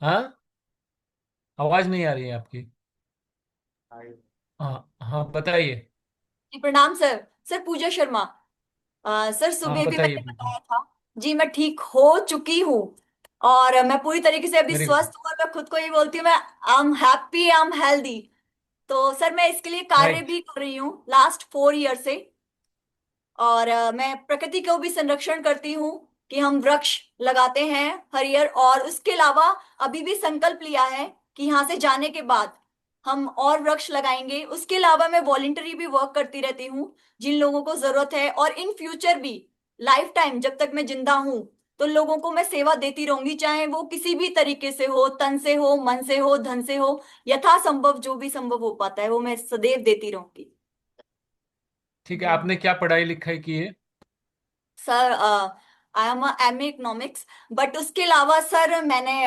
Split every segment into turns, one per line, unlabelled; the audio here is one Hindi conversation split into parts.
हाँ, आवाज नहीं आ रही है आपकी। हाँ हाँ, बताइए।
जी प्रणाम सर। सर पूजा शर्मा। सर
हाँ,
सुबह भी
बताइए
मैंने
पूछिए।
बताया था। जी मैं ठीक हो चुकी हूँ। और मैं पूरी तरीके से अभी
वेरी गुड।
स्वस्थ हूँ और मैं खुद को ये बोलती हूँ, मैं I am happy, I am healthy. तो सर मैं इसके लिए कार्य
राइट।
भी कर रही हूँ लास्ट 4 ईयर से। और मैं प्रकृति को भी संरक्षण करती हूँ कि हम वृक्ष लगाते हैं हर ईयर। और उसके अलावा अभी भी संकल्प लिया है कि यहाँ से जाने के बाद हम और वृक्ष लगाएंगे। उसके अलावा मैं वॉलेंटरी भी वर्क करती रहती हूँ जिन लोगों को जरूरत है। और इन फ्यूचर भी लाइफ टाइम जब तक मैं जिंदा हूँ तो लोगों को मैं सेवा देती रहूंगी, चाहे वो किसी भी तरीके से हो, तन से हो, मन से हो, धन से हो। यथासंभव जो भी संभव हो पाता है वो मैं सदैव देती रहूंगी।
ठीक है, आपने क्या पढ़ाई लिखाई की है?
Sir I am M A economics. But उसके अलावा सर मैंने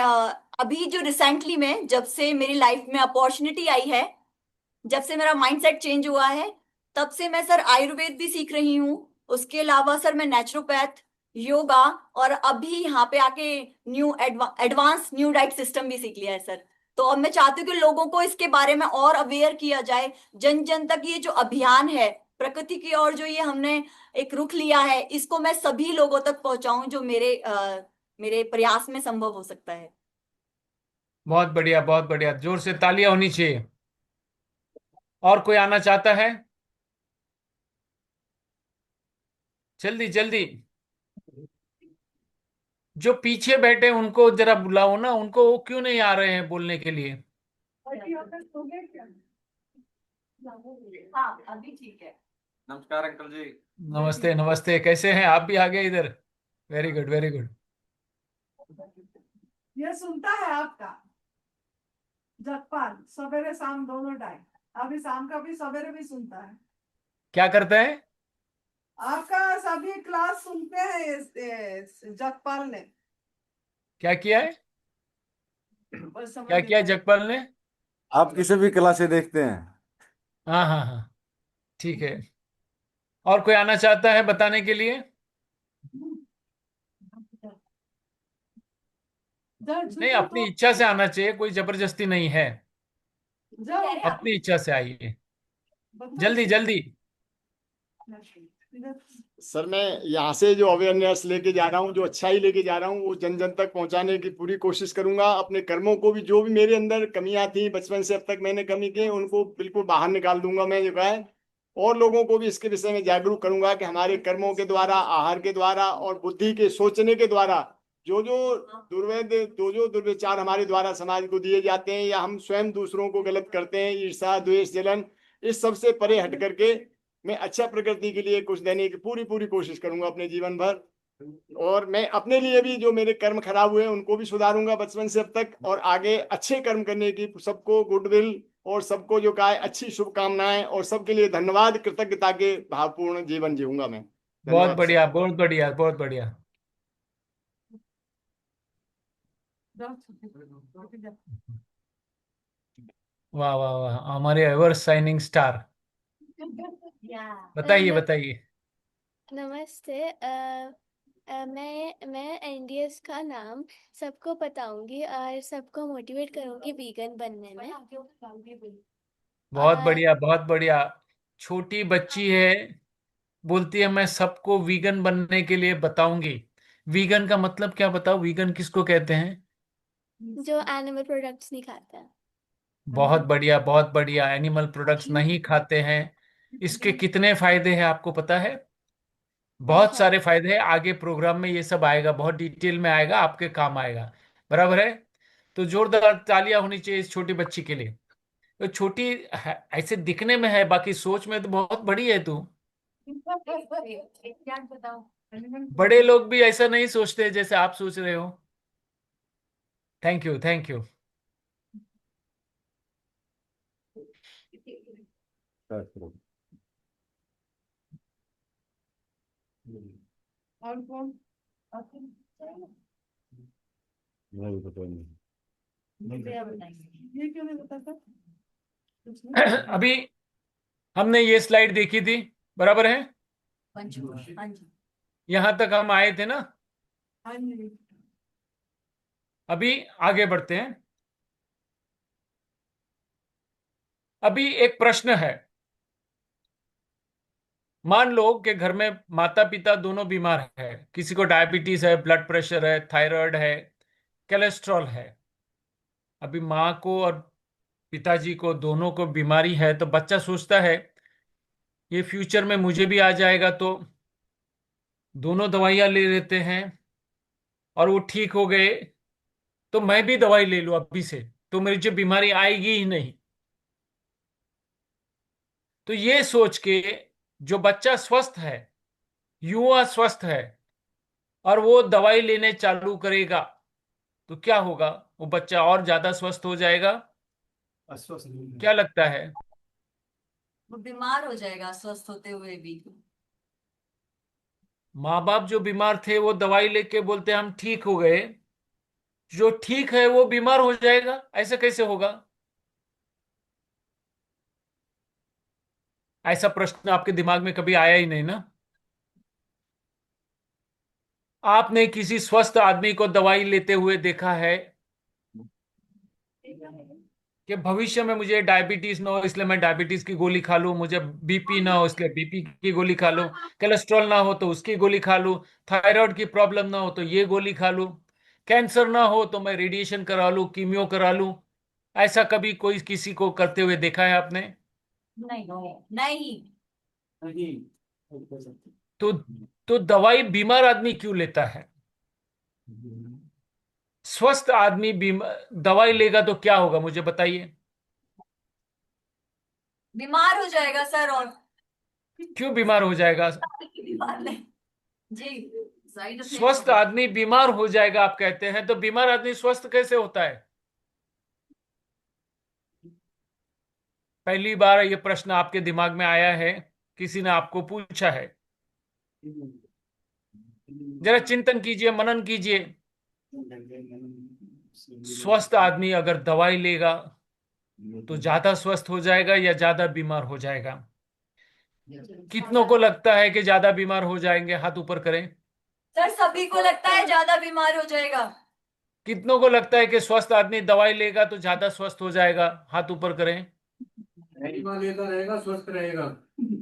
अभी जो रिसेंटली में जब से मेरी लाइफ में अपॉर्चुनिटी आई है, जब से मेरा माइंडसेट चेंज हुआ है, तब से मैं सर आयुर्वेद भी सीख रही हूँ। उसके अलावा सर मैं नेचुरोपैथ, योगा, और अभी यहाँ पे आके new advance new diet system भी सीख लिया है सर। तो अब मैं चाहती हूँ कि लोगों को इसके बारे में और अवेयर किया जाए। जन जन तक ये जो अभियान है प्रकृति की ओर, जो ये हमने एक रुख लिया है, इसको मैं सभी लोगों तक पहुंचाऊं जो मेरे प्रयास में संभव हो सकता है।
बहुत बढ़िया, बहुत बढ़िया, जोर से तालियां होनी चाहिए। और कोई आना चाहता है? जल्दी जल्दी। जो पीछे बैठे उनको जरा बुलाओ ना, उनको, वो क्यों नहीं आ रहे हैं बोलने के लिए?
हाँ अभी ठीक है।
नमस्कार अंकल जी।
नमस्ते नमस्ते, कैसे हैं आप? भी आ गए इधर। Very good, very good.
ये सुनता है आपका जगपाल, सवेरे शाम दोनों टाइम। अभी शाम का भी सवेरे भी सुनता है।
क्या करता है?
आपका सभी क्लास सुनते हैं जगपाल ने।
क्या किया है?
बस समझ
क्या
नहीं
किया
पाया।
जगपाल ने?
आप किसी भी क्लास से देखते हैं?
हाँ हाँ हाँ, ठीक है। और कोई आना चाहता है बताने के लिए?
जब
नहीं,
छुट्टी
अपनी
तो
इच्छा से आना चाहिए, कोई जबरदस्ती नहीं है।
कह रहे
जब
हैं आप।
अपनी इच्छा से आइए। जल्दी
बदमाशी।
जल्दी।
सर मैं यहाँ से जो अवेयरनेस लेके जा रहा हूँ, जो अच्छा ही लेके जा रहा हूँ, वो जन जन तक पहुँचाने की पूरी कोशिश करूंगा। अपने कर्मों को भी, जो भी मेरे अंदर कमियां थी बचपन से अब तक मैंने कमी की, उनको बिल्कुल बाहर निकाल दूंगा मैं, जो है। और लोगों को भी इसके विषय में जागरूक करूंगा कि हमारे कर्मों के द्वारा, आहार के द्वारा और बुद्धि के सोचने के द्वारा जो जो जो दुर्विचार हमारे द्वारा समाज को दिए जाते हैं, या हम स्वयं दूसरों को गलत करते हैं, ईर्षा द्वेष जलन, इस सब से परे हट करके मैं अच्छा प्रकृति के लिए कुछ देने की पूरी पूरी कोशिश करूंगा अपने जीवन भर। और मैं अपने लिए भी जो मेरे कर्म खराब हुए उनको भी सुधारूंगा बचपन से अब तक, और आगे अच्छे कर्म करने की सबको गुडविल, और सबको जो कहा है अच्छी शुभकामनाएं, और सबके लिए धन्यवाद, कृतज्ञता के भावपूर्ण जीवन जीऊंगा मैं।
बहुत
धन्यवाद सर।
बढ़िया, बहुत बढ़िया, बहुत बढ़िया। वाह वाह वाह, हमारे एवर शाइनिंग स्टार।
या
बताइए
न,
बताइए।
नमस्ते। मैं एनडीएस का नाम सबको बताऊंगी और सबको मोटिवेट करूंगी वीगन बनने में।
बहुत
और
बढ़िया, बहुत बढ़िया। छोटी बच्ची है, बोलती है मैं सबको वीगन बनने के लिए बताऊंगी। वीगन का मतलब क्या बताओ, वीगन किसको कहते हैं?
जो एनिमल प्रोडक्ट्स नहीं खाता है।
बहुत बढ़िया, बहुत बढ़िया, एनिमल प्रोडक्ट्स नहीं खाते हैं। इसके कितने फायदे हैं आपको पता है? बहुत
बहुत।
सारे फायदे हैं, आगे प्रोग्राम में ये सब आएगा, बहुत डिटेल में आएगा, आपके काम आएगा। बराबर है। तो जोरदार तालियां होनी चाहिए इस छोटी बच्ची के लिए। तो छोटी ऐसे दिखने में है, बाकी सोच में तो बहुत बड़ी है तू।
क्या बताओ।
बड़े लोग भी ऐसा नहीं सोचते जैसे आप सोच रहे हो। Thank you, thank you.
और कौन?
नहीं पता नहीं।
ये क्यों नहीं बताता?
अभी हमने ये स्लाइड देखी थी, बराबर है?
हाँ जी।
यहां तक हम आए थे ना?
हाँ जी।
अभी आगे बढ़ते हैं। अभी एक प्रश्न है। मान लो कि घर में माता पिता दोनों बीमार है, किसी को डायबिटीज है, ब्लड प्रेशर है, थायराइड है, कोलेस्ट्रॉल है। अभी माँ को और पिताजी को दोनों को बीमारी है, तो बच्चा सोचता है ये फ्यूचर में मुझे भी आ जाएगा, तो दोनों दवाइयां ले लेते हैं और वो ठीक हो गए, तो मैं भी दवाई ले लूं अभी से, तो मेरी जो बीमारी आएगी ही नहीं। तो ये सोच के जो बच्चा स्वस्थ है, युवा स्वस्थ है, और वो दवाई लेने चालू करेगा, तो क्या होगा? वो बच्चा और ज्यादा स्वस्थ हो जाएगा।
अस्वस्थ
क्या लगता है?
वो बीमार हो जाएगा स्वस्थ होते हुए भी।
माँ बाप जो बीमार थे वो दवाई लेके बोलते हम ठीक हो गए, जो ठीक है वो बीमार हो जाएगा, ऐसा कैसे होगा? ऐसा प्रश्न आपके दिमाग में कभी आया ही नहीं ना? आपने किसी स्वस्थ आदमी को दवाई लेते हुए देखा है कि भविष्य में मुझे डायबिटीज ना हो इसलिए मैं डायबिटीज की गोली खा लूं, मुझे बीपी ना हो इसलिए बीपी की गोली खा लूं, कोलेस्ट्रॉल ना हो तो उसकी गोली खा लूं, थायराइड की प्रॉब्लम ना हो तो ये गोली खा लूं, कैंसर ना हो तो मैं रेडिएशन करा लूं, कीमियो करा लूं? ऐसा कभी कोई किसी को करते हुए देखा है आपने?
नहीं नहीं।
नहीं।
तो तो दवाई बीमार आदमी क्यों लेता है? स्वस्थ आदमी दवाई लेगा तो क्या होगा, मुझे बताइए।
बीमार हो जाएगा सर, और
क्यों बीमार हो जाएगा?
बीमार नहीं जी, साइड इफेक्ट
स्वस्थ
होगा।
आदमी बीमार हो जाएगा आप कहते हैं, तो बीमार आदमी स्वस्थ कैसे होता है? पहली बार ये प्रश्न आपके दिमाग में आया है, किसी ने आपको पूछा है? जरा चिंतन कीजिए, मनन कीजिए। स्वस्थ आदमी अगर दवाई लेगा तो ज्यादा स्वस्थ हो जाएगा या ज्यादा बीमार हो जाएगा? कितनों को लगता है कि ज्यादा बीमार हो जाएंगे? हाथ ऊपर करें।
सर सभी को लगता है ज्यादा बीमार हो जाएगा।
कितनों को लगता है कि स्वस्थ आदमी दवाई लेगा तो ज्यादा स्वस्थ हो जाएगा? हाथ ऊपर करें।
बीमा लेता रहेगा स्वस्थ रहेगा।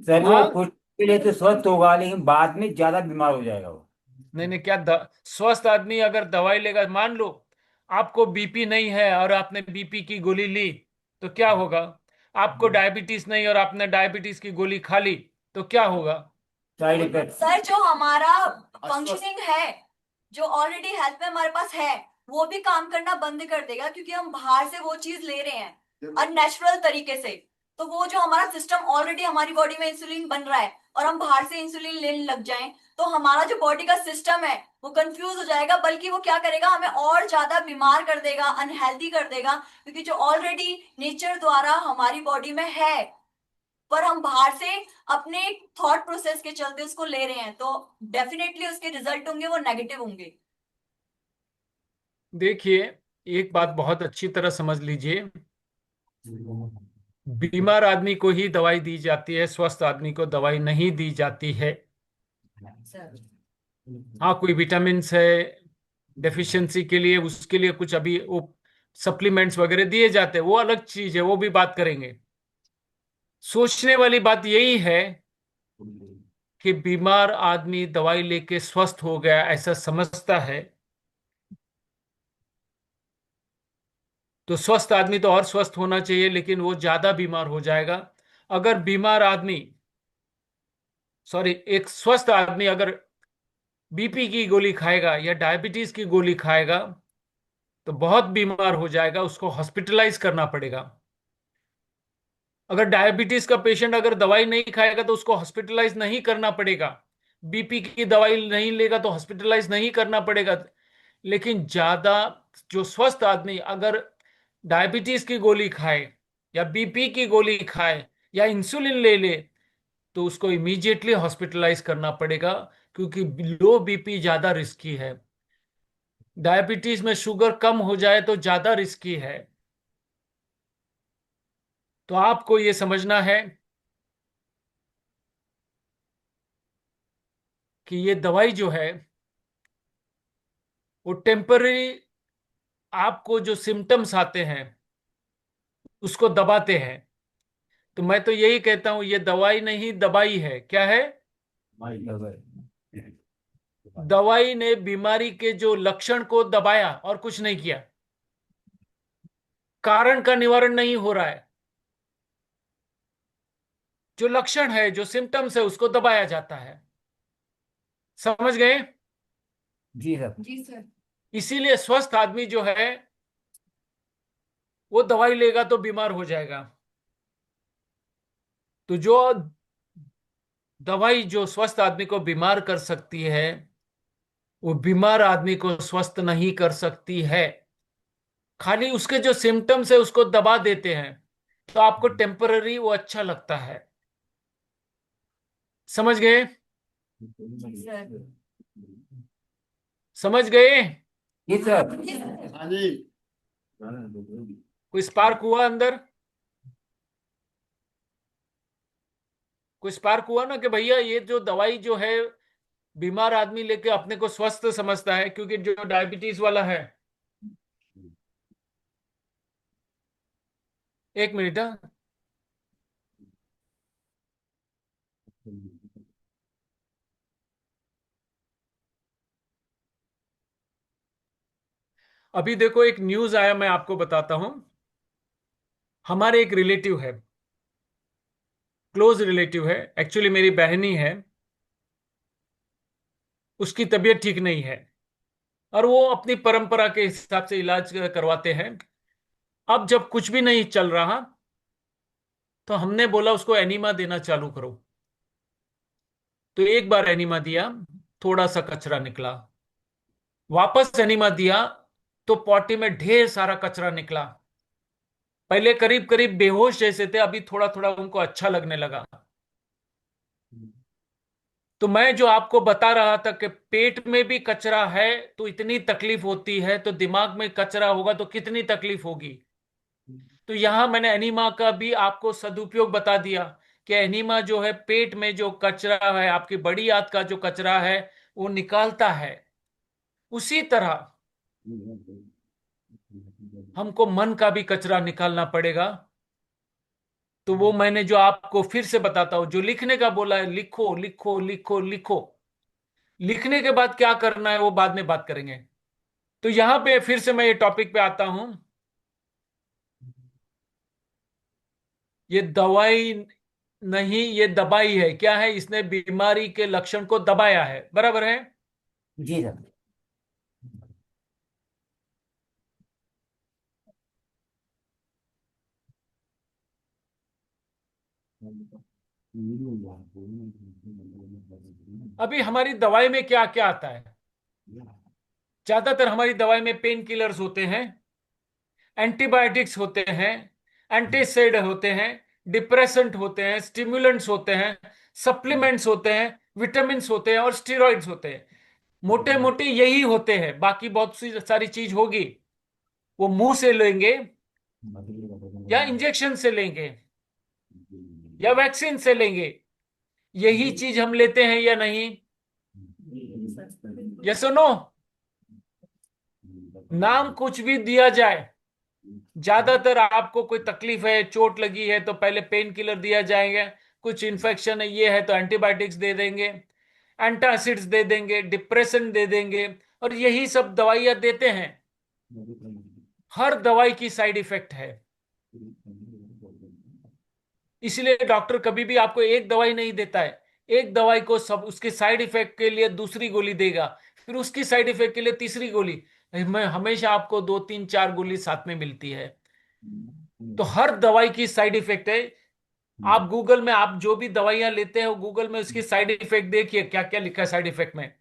सर वो
हाँ।
कुछ के लिए तो स्वस्थ होगा लेकिन बाद में ज्यादा बीमार हो जाएगा वो।
नहीं नहीं, क्या स्वस्थ आदमी अगर दवाई लेगा, मान लो आपको बीपी नहीं है और आपने बीपी की गोली ली, तो क्या होगा? आपको डायबिटीज नहीं और आपने डायबिटीज की गोली खा ली, तो क्या होगा?
Side effect.
सर जो हमारा फंक्शनिंग है, जो ऑलरेडी हेल्थ में हमारे पास है, वो भी काम करना बंद कर देगा, क्योंकि हम बाहर से वो चीज ले रहे हैं अननेचुरल तरीके से। तो वो जो हमारा सिस्टम ऑलरेडी हमारी बॉडी में इंसुलिन बन रहा है, और हम बाहर से इंसुलिन लेने लग जाएं, तो हमारा जो बॉडी का सिस्टम है वो कंफ्यूज हो जाएगा, बल्कि वो क्या करेगा, हमें और ज्यादा बीमार कर देगा, अनहेल्दी कर देगा, क्योंकि जो ऑलरेडी नेचर द्वारा हमारी बॉडी में है, पर हम बाहर से अपने थॉट प्रोसेस के चलते उसको ले रहे हैं, तो डेफिनेटली उसके रिजल्ट होंगे वो नेगेटिव होंगे।
देखिए, एक बात बहुत अच्छी तरह समझ लीजिए। बीमार आदमी को ही दवाई दी जाती है, स्वस्थ आदमी को दवाई नहीं दी जाती है।
सर
हाँ, कोई विटामिन्स है डेफिशिएंसी के लिए, उसके लिए कुछ अभी वो सप्लीमेंट्स वगैरह दिए जाते हैं, वो अलग चीज है, वो भी बात करेंगे। सोचने वाली बात यही है कि बीमार आदमी दवाई लेके स्वस्थ हो गया ऐसा समझता है, तो स्वस्थ आदमी तो और स्वस्थ होना चाहिए, लेकिन वो ज्यादा बीमार हो जाएगा। अगर बीमार आदमी, सॉरी, एक स्वस्थ आदमी अगर बीपी की गोली खाएगा या डायबिटीज की गोली खाएगा तो बहुत बीमार हो जाएगा, उसको हॉस्पिटलाइज करना पड़ेगा। अगर डायबिटीज का पेशेंट अगर दवाई नहीं खाएगा तो उसको हॉस्पिटलाइज नहीं करना पड़ेगा, बीपी की दवाई नहीं लेगा तो हॉस्पिटलाइज नहीं करना पड़ेगा। लेकिन ज्यादा, जो स्वस्थ आदमी अगर डायबिटीज की गोली खाए या बीपी की गोली खाए या इंसुलिन ले ले, तो उसको इमीडिएटली हॉस्पिटलाइज करना पड़ेगा, क्योंकि लो बीपी ज्यादा रिस्की है। डायबिटीज में शुगर कम हो जाए तो ज्यादा रिस्की है। तो आपको ये समझना है कि ये दवाई जो है वो टेम्पररी आपको जो सिम्टम्स आते हैं उसको दबाते हैं। तो मैं तो यही कहता हूं, ये दवाई नहीं दवाई है। क्या है? दवाई ने बीमारी के जो लक्षण को दबाया और कुछ नहीं किया। कारण का निवारण नहीं हो रहा है, जो लक्षण है, जो सिम्टम्स है, उसको दबाया जाता है। समझ गए?
जी सर।
जी सर।
इसीलिए स्वस्थ आदमी जो है वो दवाई लेगा तो बीमार हो जाएगा। तो जो दवाई जो स्वस्थ आदमी को बीमार कर सकती है, वो बीमार आदमी को स्वस्थ नहीं कर सकती है। खाली उसके जो सिम्टम्स है उसको दबा देते हैं, तो आपको टेम्पररी वो अच्छा लगता है। समझ गए?
जी सर।
समझ गए?
जी सर।
हाँ जी।
कोई स्पार्क हुआ अंदर? कोई स्पार्क हुआ ना कि भैया ये जो दवाई जो है बीमार आदमी लेके अपने को स्वस्थ समझता है, क्योंकि जो डायबिटीज वाला है। एक मिनट, हाँ। अभी देखो एक न्यूज आया, मैं आपको बताता हूं। हमारे एक रिलेटिव है, क्लोज रिलेटिव है, एक्चुअली मेरी बहन ही है। उसकी तबीयत ठीक नहीं है और वो अपनी परंपरा के हिसाब से इलाज करवाते हैं। अब जब कुछ भी नहीं चल रहा तो हमने बोला उसको एनीमा देना चालू करो। तो एक बार एनीमा दिया, थोड़ा सा कचरा निकला। वापस एनीमा दिया तो पॉटी में ढेर सारा कचरा निकला। पहले करीब करीब बेहोश जैसे थे, अभी थोड़ा थोड़ा उनको अच्छा लगने लगा। तो मैं जो आपको बता रहा था कि पेट में भी कचरा है तो इतनी तकलीफ होती है, तो दिमाग में कचरा होगा तो कितनी तकलीफ होगी। तो यहां मैंने एनीमा का भी आपको सदुपयोग बता दिया कि एनीमा जो है पेट में जो कचरा है, आपकी बड़ी आंत का जो कचरा है, वो निकालता है। उसी तरह हमको मन का भी कचरा निकालना पड़ेगा। तो वो मैंने जो आपको फिर से बताता हूं, जो लिखने का बोला है, लिखो लिखो लिखो लिखो। लिखने के बाद क्या करना है वो बाद में बात करेंगे। तो यहां पे फिर से मैं ये टॉपिक पे आता हूं। ये दवाई नहीं, ये दबाई है। क्या है? इसने बीमारी के लक्षण को दबाया है। बराबर है?
जी सर।
अभी हमारी दवाई में क्या क्या आता है? ज्यादातर हमारी दवाई में पेन किलर्स होते हैं, एंटीबायोटिक्स होते हैं, एंटीसाइड होते हैं, डिप्रेसेंट होते हैं, स्टिमुलेंट्स होते हैं, सप्लीमेंट्स होते हैं, विटामिन्स होते हैं और स्टेरॉइड्स होते हैं। मोटे मोटे यही होते हैं। बाकी बहुत सी सारी चीज होगी, वो मुंह से लेंगे या इंजेक्शन से लेंगे या वैक्सीन से लेंगे। यही चीज हम लेते हैं या नहीं? यस और नो? नाम कुछ भी दिया जाए, ज्यादातर आपको कोई तकलीफ है, चोट लगी है तो पहले पेन किलर दिया जाएगा। कुछ इन्फेक्शन है ये है तो एंटीबायोटिक्स दे देंगे, एंटासिड्स दे देंगे, डिप्रेशन दे देंगे, और यही सब दवाइयां देते हैं। हर दवाई की साइड इफेक्ट है। इसलिए डॉक्टर कभी भी आपको एक दवाई नहीं देता है। एक दवाई को सब उसके साइड इफेक्ट के लिए दूसरी गोली देगा, फिर उसकी साइड इफेक्ट के लिए तीसरी गोली। मैं हमेशा आपको दो तीन चार गोली साथ में मिलती है। तो हर दवाई की साइड इफेक्ट है। आप गूगल में आप जो भी दवाइयां लेते हो, गूगल में उसकी साइड इफेक्ट देखिए, क्या क्या लिखा है साइड इफेक्ट में।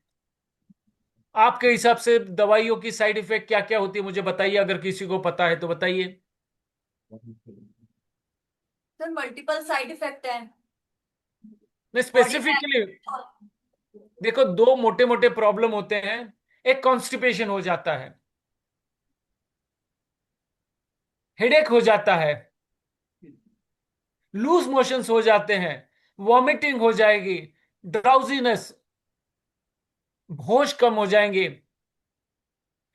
आपके हिसाब से दवाइयों की साइड इफेक्ट क्या क्या होती है मुझे बताइए, अगर किसी को पता है तो बताइए।
सर मल्टीपल साइड इफेक्ट है।
मैं
बॉडी में
स्पेसिफिकली देखो, दो मोटे मोटे प्रॉब्लम होते हैं। एक कॉन्स्टिपेशन हो जाता है, हेडेक हो जाता है, लूज मोशंस हो जाते हैं, वॉमिटिंग हो जाएगी, ड्राउजीनेस, होश कम हो जाएंगे,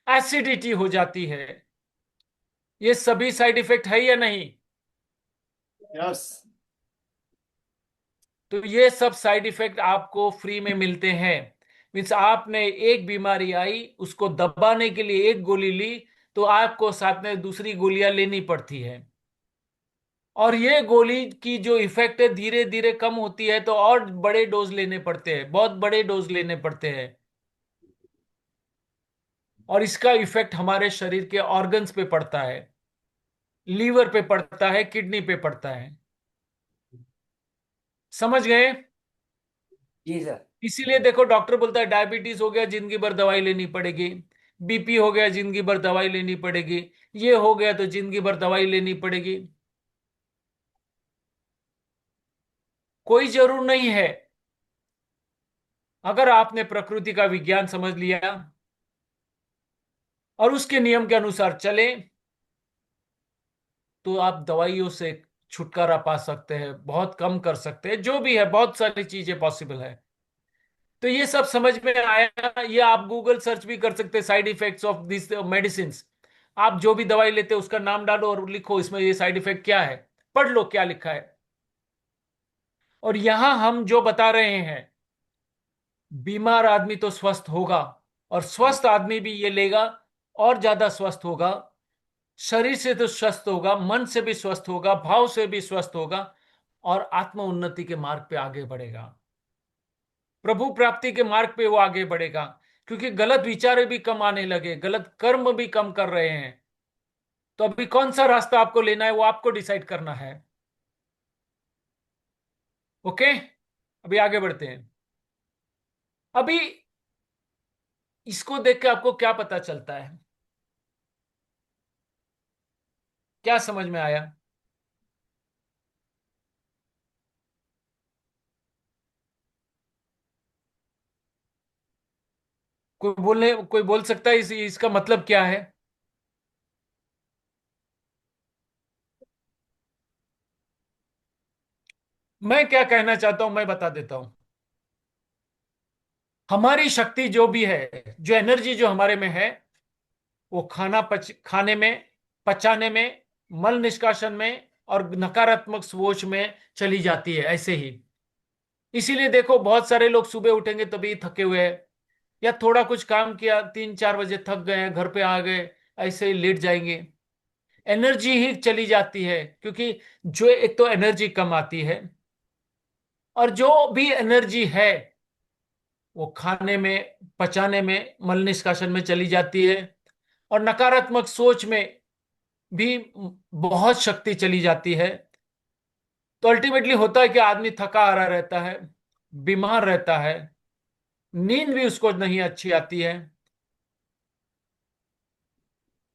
एसिडिटी हो जाती है। ये सभी साइड इफेक्ट है या नहीं?
यस।
तो ये सब साइड इफेक्ट आपको फ्री में मिलते हैं। मीन्स आपने एक बीमारी आई, उसको दबाने के लिए एक गोली ली, तो आपको साथ में दूसरी गोलियां लेनी पड़ती है। और ये गोली की जो इफेक्ट है धीरे धीरे कम होती है, तो और बड़े डोज लेने पड़ते हैं, बहुत बड़े डोज लेने पड़ते हैं। और इसका इफेक्ट हमारे शरीर के ऑर्गन्स पे पड़ता है, लीवर पे पड़ता है, किडनी पे पड़ता है। समझ गए?
जी सर।
इसीलिए देखो, डॉक्टर बोलता है डायबिटीज हो गया जिंदगी भर दवाई लेनी पड़ेगी, बीपी हो गया जिंदगी भर दवाई लेनी पड़ेगी, ये हो गया तो जिंदगी भर दवाई लेनी पड़ेगी। कोई जरूर नहीं है। अगर आपने प्रकृति का विज्ञान समझ लिया और उसके नियम के अनुसार चले, तो आप दवाइयों से छुटकारा पा सकते हैं, बहुत कम कर सकते हैं, जो भी है, बहुत सारी चीजें पॉसिबल है। तो ये सब समझ में आया। ये आप गूगल सर्च भी कर सकते हैं, side effects of this medicine. आप जो भी दवाई लेते हैं उसका नाम डालो और लिखो इसमें ये साइड इफेक्ट क्या है, पढ़ लो क्या लिखा है। और यहां हम जो बता रहे हैं, बीमार आदमी तो स्वस्थ होगा, और स्वस्थ आदमी भी ये लेगा और ज्यादा स्वस्थ होगा। शरीर से तो स्वस्थ होगा, मन से भी स्वस्थ होगा, भाव से भी स्वस्थ होगा, और आत्म उन्नति के मार्ग पे आगे बढ़ेगा, प्रभु प्राप्ति के मार्ग पे वो आगे बढ़ेगा। क्योंकि गलत विचार भी कम आने लगे, गलत कर्म भी कम कर रहे हैं। तो अभी कौन सा रास्ता आपको लेना है वो आपको डिसाइड करना है। ओके, अभी आगे बढ़ते हैं। अभी इसको देख के आपको क्या पता चलता है, क्या समझ में आया? कोई बोल सकता है इसका मतलब क्या है? मैं क्या कहना चाहता हूं मैं बता देता हूं। हमारी शक्ति जो भी है, जो एनर्जी जो हमारे में है, वो खाने में, पचाने में, मल निष्कासन में और नकारात्मक सोच में चली जाती है, ऐसे ही। इसीलिए देखो, बहुत सारे लोग सुबह उठेंगे तभी थके हुए हैं, या थोड़ा कुछ काम किया 3-4 बजे थक गए हैं, घर पे आ गए, ऐसे ही लेट जाएंगे। एनर्जी ही चली जाती है, क्योंकि जो एक तो एनर्जी कम आती है, और जो भी एनर्जी है वो खाने में, पचाने में, मल निष्कासन में चली जाती है। और नकारात्मक सोच में भी बहुत शक्ति चली जाती है। तो अल्टीमेटली होता है कि आदमी थका हारा रहता है, बीमार रहता है, नींद भी उसको नहीं अच्छी आती है,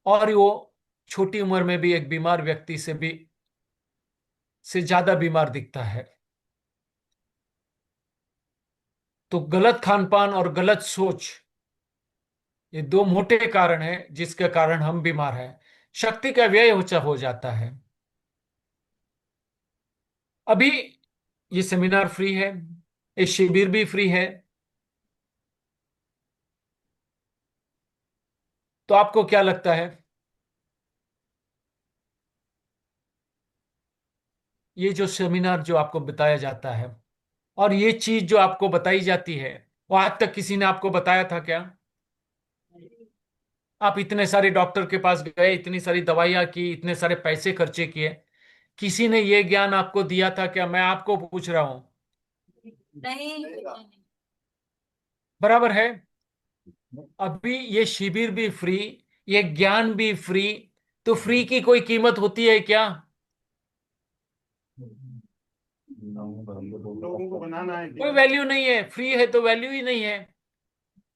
और वो छोटी उम्र में भी एक बीमार व्यक्ति से ज्यादा बीमार दिखता है। तो गलत खान पान और गलत सोच, ये दो मोटे कारण हैं जिसके कारण हम बीमार हैं। शक्ति का व्यय हो जाता है। अभी ये सेमिनार फ्री है, ये शिविर भी फ्री है। तो आपको क्या लगता है, ये जो सेमिनार जो आपको बताया जाता है, और ये चीज जो आपको बताई जाती है, वो आज तक किसी ने आपको बताया था क्या? आप इतने सारे डॉक्टर के पास गए, इतनी सारी दवाइयां की, इतने सारे पैसे खर्चे किए, किसी ने ये ज्ञान आपको दिया था क्या? मैं आपको पूछ रहा हूं।
नहीं।
बराबर है। अभी ये शिविर भी फ्री, ये ज्ञान भी फ्री, तो फ्री की कोई कीमत होती है क्या?
लोगों को बनाना है
कोई
क्या?
वैल्यू नहीं है, फ्री है तो वैल्यू ही नहीं है।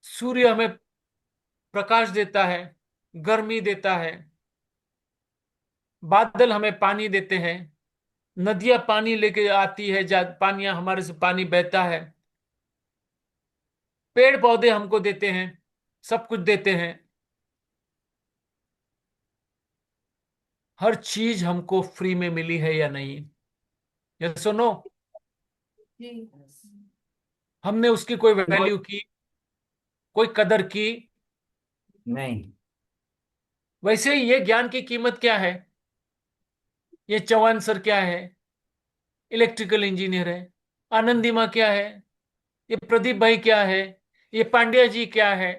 सूर्य हमें प्रकाश देता है, गर्मी देता है, बादल हमें पानी देते हैं, नदियां पानी लेके आती है, पानियां हमारे से पानी बहता है, पेड़ पौधे हमको देते हैं, सब कुछ देते हैं। हर चीज हमको फ्री में मिली है या नहीं? ये सुनो,
जी।
हमने उसकी कोई वैल्यू की, कोई कदर की?
नहीं।
वैसे ही ये ज्ञान की कीमत क्या है? ये चौहान सर क्या है? इलेक्ट्रिकल इंजीनियर है। आनंदीमा क्या है? ये प्रदीप भाई क्या है? ये पांड्या जी क्या है?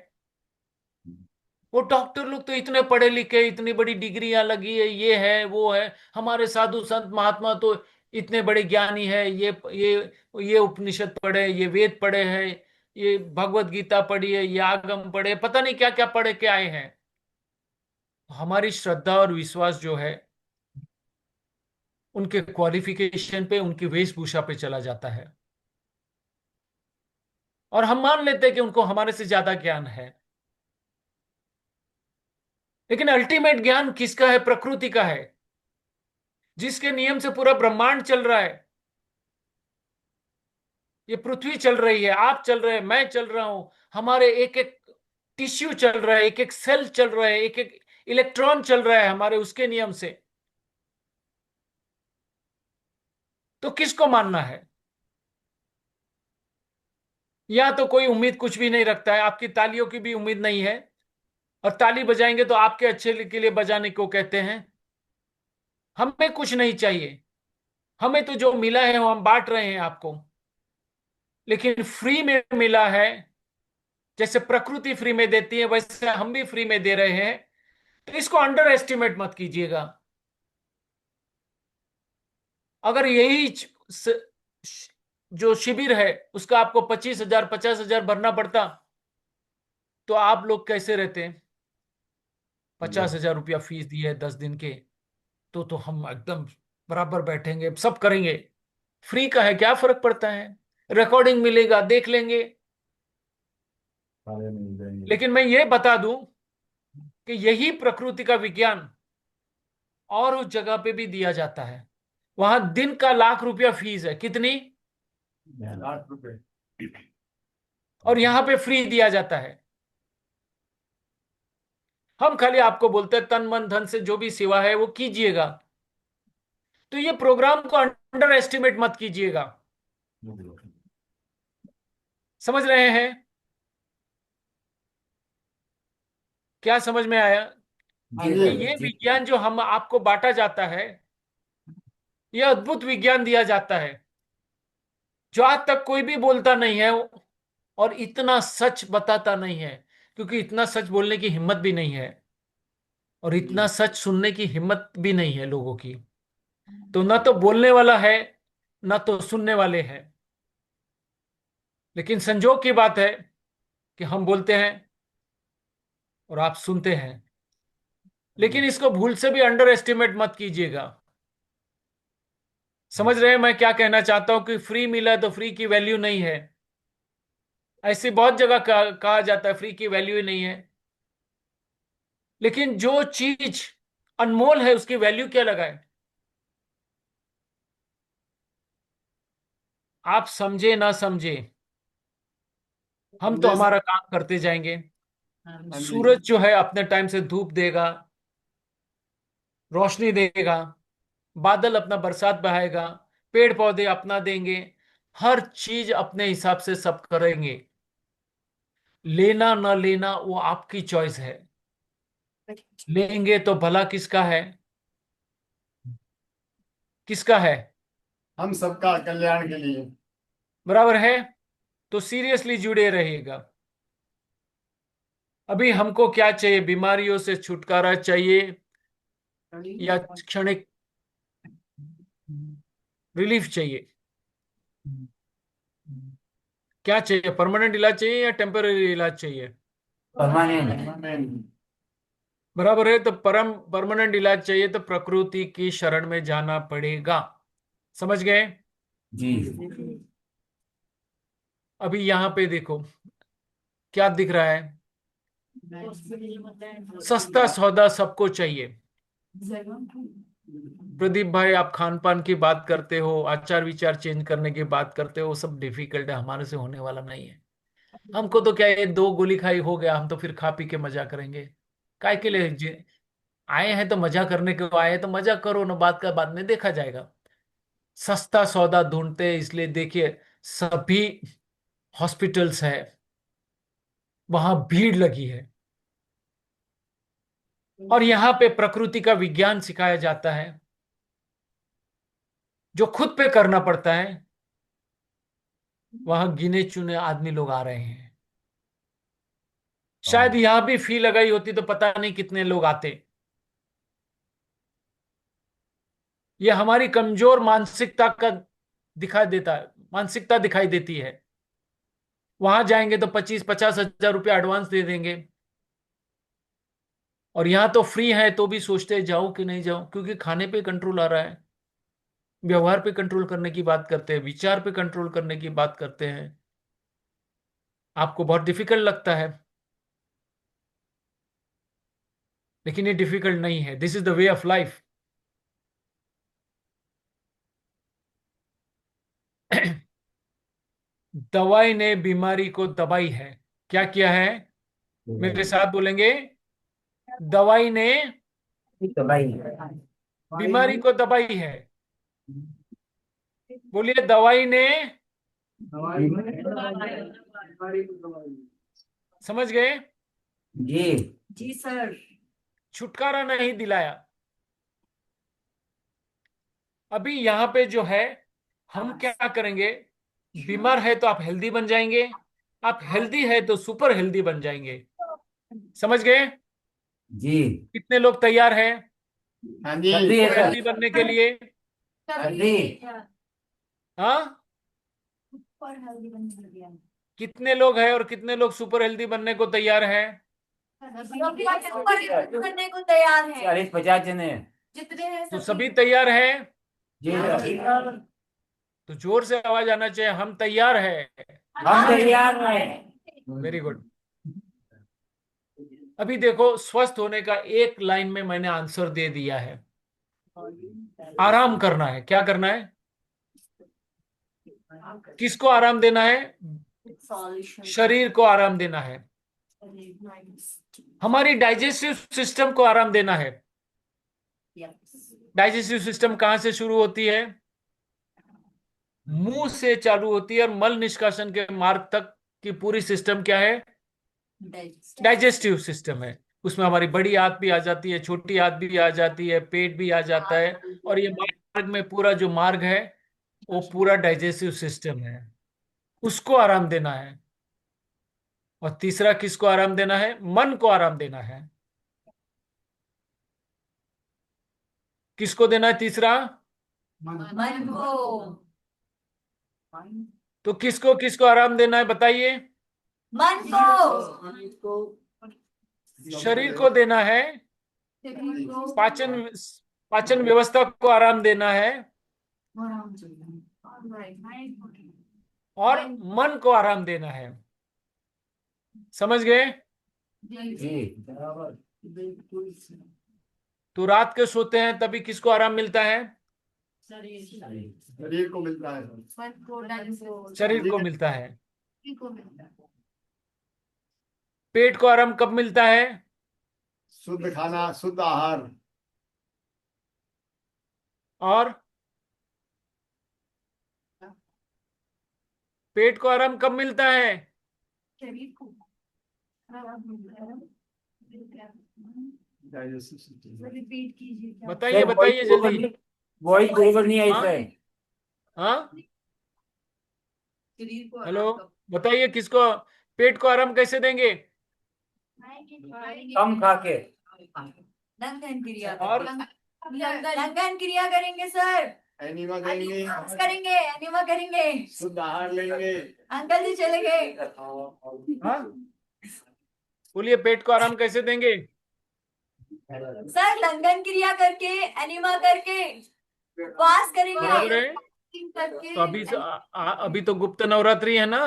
वो डॉक्टर लोग तो इतने पढ़े लिखे, इतनी बड़ी डिग्रियां लगी है, ये है वो है। हमारे साधु संत महात्मा तो इतने बड़े ज्ञानी है, ये उपनिषद पढ़े, ये वेद पढ़े हैं, ये भगवत गीता पढ़ी है, ये आगम पढ़े, पता नहीं क्या क्या पढ़े के आए हैं। हमारी श्रद्धा और विश्वास जो है उनके क्वालिफिकेशन पे, उनकी वेशभूषा पे चला जाता है, और हम मान लेते हैं कि उनको हमारे से ज्यादा ज्ञान है। लेकिन अल्टीमेट ज्ञान किसका है? प्रकृति का है, जिसके नियम से पूरा ब्रह्मांड चल रहा है। ये पृथ्वी चल रही है, आप चल रहे हैं, मैं चल रहा हूं, हमारे एक एक टिश्यू चल रहा है, एक एक सेल चल रहा है, एक एक इलेक्ट्रॉन चल रहा है हमारे उसके नियम से। तो किसको मानना है? या तो कोई उम्मीद कुछ भी नहीं रखता है, आपकी तालियों की भी उम्मीद नहीं है, और ताली बजाएंगे तो आपके अच्छे के लिए बजाने को कहते हैं। हमें कुछ नहीं चाहिए, हमें तो जो मिला है वो हम बांट रहे हैं आपको। लेकिन फ्री में मिला है, जैसे प्रकृति फ्री में देती है वैसे हम भी फ्री में दे रहे हैं। तो इसको अंडर एस्टिमेट मत कीजिएगा। अगर यही जो शिविर है उसका आपको 25,000 50,000 भरना पड़ता, तो आप लोग कैसे रहते? 50,000 रुपया फीस दी है 10 दिन के, तो हम एकदम बराबर बैठेंगे, सब करेंगे। फ्री का है, क्या फर्क पड़ता है? रिकॉर्डिंग मिलेगा, देख लेंगे। लेकिन मैं ये बता दूं कि यही प्रकृति का विज्ञान और उस जगह पे भी दिया जाता है। वहां दिन का ₹1,00,000 फीस है। कितनी?
₹8।
और यहां पे फ्री दिया जाता है। हम खाली आपको बोलते हैं तन मन धन से जो भी सेवा है वो कीजिएगा। तो ये प्रोग्राम को अंडर एस्टिमेट मत कीजिएगा। समझ रहे हैं? क्या समझ में आया?
जी
कि
सर
ये
जी।
विज्ञान जो हम आपको बांटा जाता है, ये अद्भुत विज्ञान दिया जाता है जो आज तक कोई भी बोलता नहीं है, और इतना सच बताता नहीं है, क्योंकि इतना सच बोलने की हिम्मत भी नहीं है, और इतना सच सुनने की हिम्मत भी नहीं है लोगों की। तो ना तो बोलने वाला है, ना तो सुनने वाले हैं। लेकिन संजोग की बात है कि हम बोलते हैं और आप सुनते हैं। लेकिन इसको भूल से भी अंडर एस्टिमेट मत कीजिएगा। समझ रहे हैं मैं क्या कहना चाहता हूं? कि फ्री मिला है तो फ्री की वैल्यू नहीं है। ऐसी बहुत जगह कहा जाता है फ्री की वैल्यू ही नहीं है। लेकिन जो चीज अनमोल है उसकी वैल्यू क्या लगाए? आप समझे ना समझे, हम तो
जैसे
हमारा काम करते जाएंगे।
हाँ जी।
सूरज जो है अपने टाइम से धूप देगा, रोशनी देगा, बादल अपना बरसात बहाएगा, पेड़ पौधे अपना देंगे, हर चीज अपने हिसाब से सब करेंगे। लेना ना लेना वो आपकी चॉइस है। लेंगे तो भला किसका है? किसका है?
हम सबका कल्याण के लिए।
बराबर है। तो सीरियसली जुड़े रहिएगा। अभी हमको क्या चाहिए? बीमारियों से छुटकारा चाहिए या क्षणिक रिलीफ चाहिए? क्या चाहिए? परमानेंट इलाज चाहिए या टेम्पररी इलाज चाहिए?
परमानेंट।
बराबर है। तो परमानेंट इलाज चाहिए तो प्रकृति की शरण में जाना पड़ेगा। समझ गए?
जी
अभी यहां पे देखो क्या दिख रहा है। सस्ता सौदा सबको चाहिए। प्रदीप भाई, आप खान पान की बात करते हो, आचार विचार चेंज करने की बात करते हो, वो सब डिफिकल्ट है, हमारे से होने वाला नहीं है। हमको तो क्या है, 2 गोली खाई हो गया, हम तो फिर खा पी के मजा करेंगे। काय के लिए आए हैं? तो मजा करने के आए हैं तो मजा करो ना, बात का बाद में देखा जाएगा। सस्ता सौदा ढूंढते हैं, इसलिए देखिए सभी हॉस्पिटल्स है, वहां भीड़ लगी है। और यहाँ पे प्रकृति का विज्ञान सिखाया जाता है, जो खुद पे करना पड़ता है। वहां गिने चुने आदमी लोग आ रहे हैं। शायद यहां भी फी लगाई होती तो पता नहीं कितने लोग आते। ये हमारी कमजोर मानसिकता का दिखाई देता है, मानसिकता दिखाई देती है। वहां जाएंगे तो 25-50 हजार रुपया एडवांस दे देंगे, और यहां तो फ्री है तो भी सोचते हैं जाऊं कि नहीं जाऊं, क्योंकि खाने पे कंट्रोल आ रहा है, व्यवहार पे कंट्रोल करने की बात करते हैं, विचार पे कंट्रोल करने की बात करते हैं। आपको बहुत डिफिकल्ट लगता है, लेकिन ये डिफिकल्ट नहीं है। This is the way of life. दवाई ने बीमारी को दबाई है। क्या किया है? मेरे साथ बोलेंगे, दवाई ने
तो भाई
बीमारी को दबाई है। बोलिए, दवाई ने। समझ गए?
जी
जी सर।
छुटकारा नहीं दिलाया। अभी यहां पे जो है, हम क्या करेंगे? बीमार है तो आप हेल्दी बन जाएंगे, आप हेल्दी है तो सुपर हेल्दी बन जाएंगे। समझ गए?
जी
कितने लोग तैयार हैं
हाँ जी।
जल्दी है
सुपर
सर।
हेल्दी बनने के लिए?
जल्दी।
हाँ,
पर हेल्दी बनने लगे हैं।
कितने लोग हैं और कितने लोग सुपर हेल्दी बनने को तैयार हैं?
सभी पर करने को तैयार है।
40-50 जने।
जितने हैं
तो
सभी।
सभी तैयार हैं?
जी सर।
तो जोर से आवाज आना चाहिए, हम तैयार हैं।
हम तैयार हैं।
Very good. अभी देखो, स्वस्थ होने का एक लाइन में मैंने आंसर दे दिया है। आराम करना है। क्या करना है? किसको आराम देना है? शरीर को आराम देना है। हमारी डाइजेस्टिव सिस्टम को आराम देना है। डाइजेस्टिव सिस्टम कहां से शुरू होती है? मुंह से चालू होती है, और मल निष्कासन के मार्ग तक की पूरी सिस्टम क्या है? डाइजेस्टिव सिस्टम है। उसमें हमारी बड़ी आंत भी आ जाती है, छोटी आंत भी आ जाती है, पेट भी आ जाता है, और ये मार्ग में पूरा जो मार्ग है वो पूरा डाइजेस्टिव सिस्टम है। उसको आराम देना है। और तीसरा किसको आराम देना है? मन को आराम देना है। किसको देना है तीसरा?
मन को।
तो किसको किसको आराम देना है बताइए?
मन को।
शरीर को देना है, पाचन पाचन व्यवस्था को आराम देना है, और मन को आराम देना है। समझ गए?
जी
तो रात के सोते हैं तभी किसको आराम मिलता है?
शरीर को मिलता है।
शरीर को मिलता है। पेट को आराम कब मिलता है?
शुद्ध खाना, शुद्ध आहार।
और पेट को आराम कब मिलता है?
शरीर को। रिपीट कीजिए क्या?
बताइए बताइए जल्दी।
वॉइस बरोबर नहीं आई
हाँ?
सर।
हाँ,
शरीर को
हेलो, बताइए किसको पेट को आराम कैसे देंगे?
कम खा के।
लंघन क्रिया
और
लंघन क्रिया करेंगे सर।
एनिमा करेंगे,
करेंगे, एनिमा करेंगे।
शुद्ध आहार लेंगे।
अंकल जी चले गए।
हाँ, बोलिए, पेट को आराम कैसे देंगे?
सर लंघन क्रिया करके, एनिमा करके, उपवास करेंगे।
बराबर है।
करके
तो अभी तो गुप्त नवरात्रि है ना,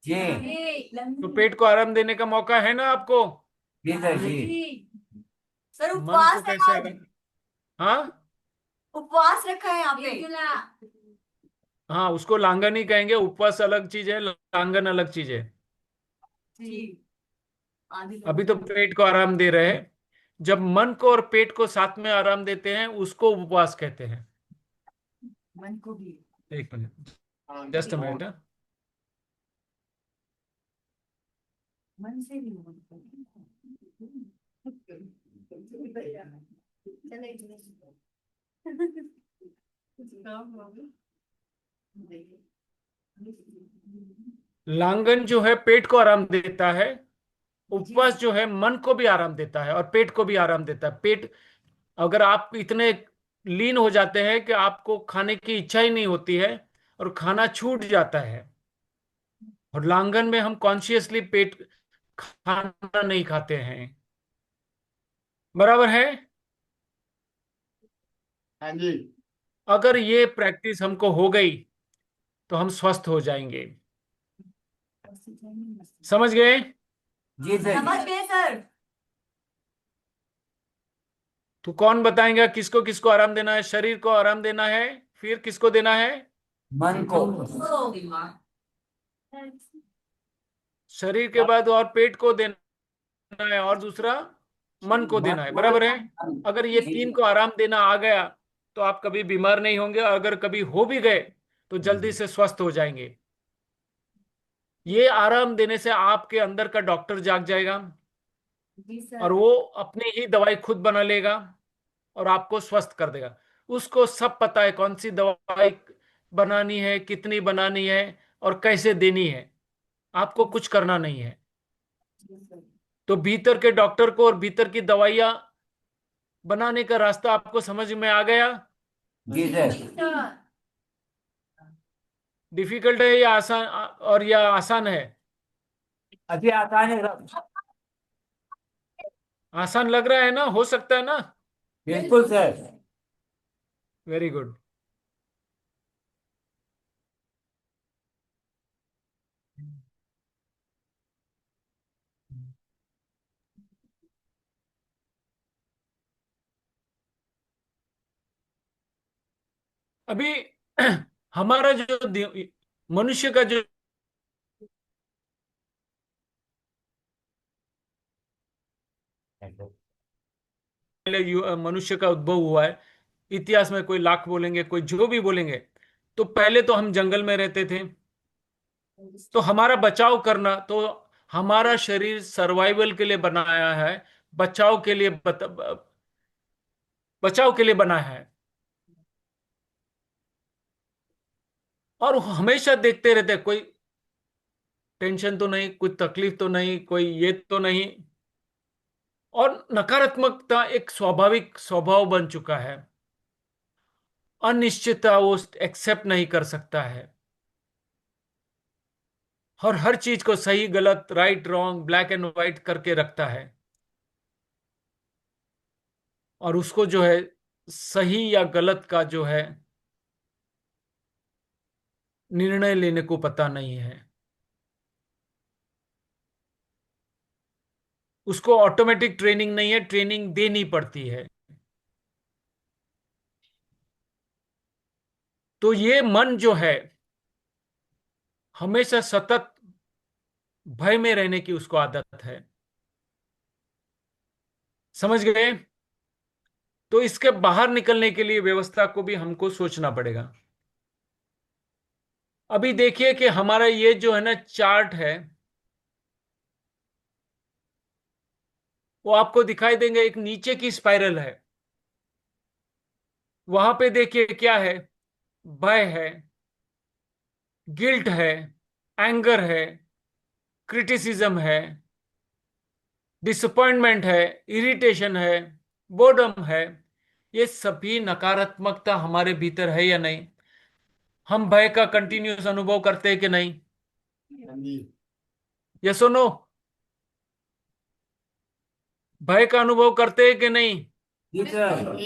जी
तो पेट को आराम देने का मौका है ना आपको।
जी सर जी।
सर
मन को
उपवास है
कैसे
आज।
आराम? हाँ,
उपवास रखा है यहाँ पे।
हाँ, उसको लांगन ही कहेंगे। उपवास अलग चीज है, लांगन अलग चीज है।
जी।
अभी तो पेट को आराम दे रहे हैं। जब मन को और पेट को साथ में आराम देते हैं उसको उपवास कहते हैं।
मन को भी।
एक मिनट, जस्ट अ मिनट।
मन से भी।
लांगन जो है पेट को आराम देता है, उपवास जो है मन को भी आराम देता है और पेट को भी आराम देता है। पेट, अगर आप इतने लीन हो जाते हैं कि आपको खाने की इच्छा ही नहीं होती है और खाना छूट जाता है, और लांगन में हम कॉन्शियसली पेट खाना नहीं खाते हैं, बराबर है।
हाँ जी।
अगर ये प्रैक्टिस हमको हो गई तो हम स्वस्थ हो जाएंगे। समझ गए?
जी सर
समझ
जी।
गए सर।
तो कौन बताएंगे किसको किसको आराम देना है? शरीर को आराम देना है, फिर किसको देना है?
मन को।
शरीर के बाद और पेट को देना है, और दूसरा मन को
मन
देना है,
को।
बराबर है। अगर ये
जी
तीन
जी।
को आराम देना आ गया तो आप कभी बीमार नहीं होंगे, और अगर कभी हो भी गए तो जल्दी से स्वस्थ हो जाएंगे। ये आराम देने से आपके अंदर का डॉक्टर जाग जाएगा
जी
और
सर।
वो अपनी ही दवाई खुद बना लेगा और आपको स्वस्थ कर देगा। उसको सब पता है कौन सी दवाई बनानी है, कितनी बनानी है और कैसे देनी है। आपको कुछ करना नहीं है। तो भीतर के डॉक्टर को और भीतर की दवाइयां बनाने का रास्ता आपको समझ में आ गया?
जी सर।
डिफिकल्ट है या आसान, और या आसान है?
अभी आसान है सर।
आसान लग रहा है ना? हो सकता है ना?
बिल्कुल सर।
Very good. अभी हमारा जो मनुष्य का जो मनुष्य का उद्भव हुआ है, इतिहास में कोई लाख बोलेंगे, कोई जो भी बोलेंगे, तो पहले तो हम जंगल में रहते थे। तो हमारा बचाव करना, तो हमारा शरीर सर्वाइवल के लिए बनाया है, बचाव के लिए बचाव के लिए बना है। और हमेशा देखते रहते हैं, कोई टेंशन तो नहीं, कोई तकलीफ तो नहीं, कोई ये तो नहीं। और नकारात्मकता एक स्वाभाविक स्वभाव बन चुका है। अनिश्चितता वो एक्सेप्ट नहीं कर सकता है, और हर चीज को सही गलत, right wrong, black and white करके रखता है। और उसको जो है सही या गलत का जो है निर्णय लेने को पता नहीं है। उसको ऑटोमेटिक ट्रेनिंग नहीं है, ट्रेनिंग देनी पड़ती है। तो ये मन जो है हमेशा सतत भय में रहने की उसको आदत है। समझ गए? तो इसके बाहर निकलने के लिए व्यवस्था को भी हमको सोचना पड़ेगा। अभी देखिए कि हमारा ये जो है ना चार्ट है, वो आपको दिखाई देंगे, एक नीचे की स्पाइरल है। वहां पे देखिए क्या है? भय है, गिल्ट है, एंगर है, क्रिटिसिज्म है, डिसअपॉइंटमेंट है, इरिटेशन है, बोर्डम है। ये सभी नकारात्मकता हमारे भीतर है या नहीं? हम भय का कंटिन्यूस अनुभव करते हैं कि नहीं?
हाँ जी।
यस और नो? भय का अनुभव करते हैं कि नहीं?
जी सर।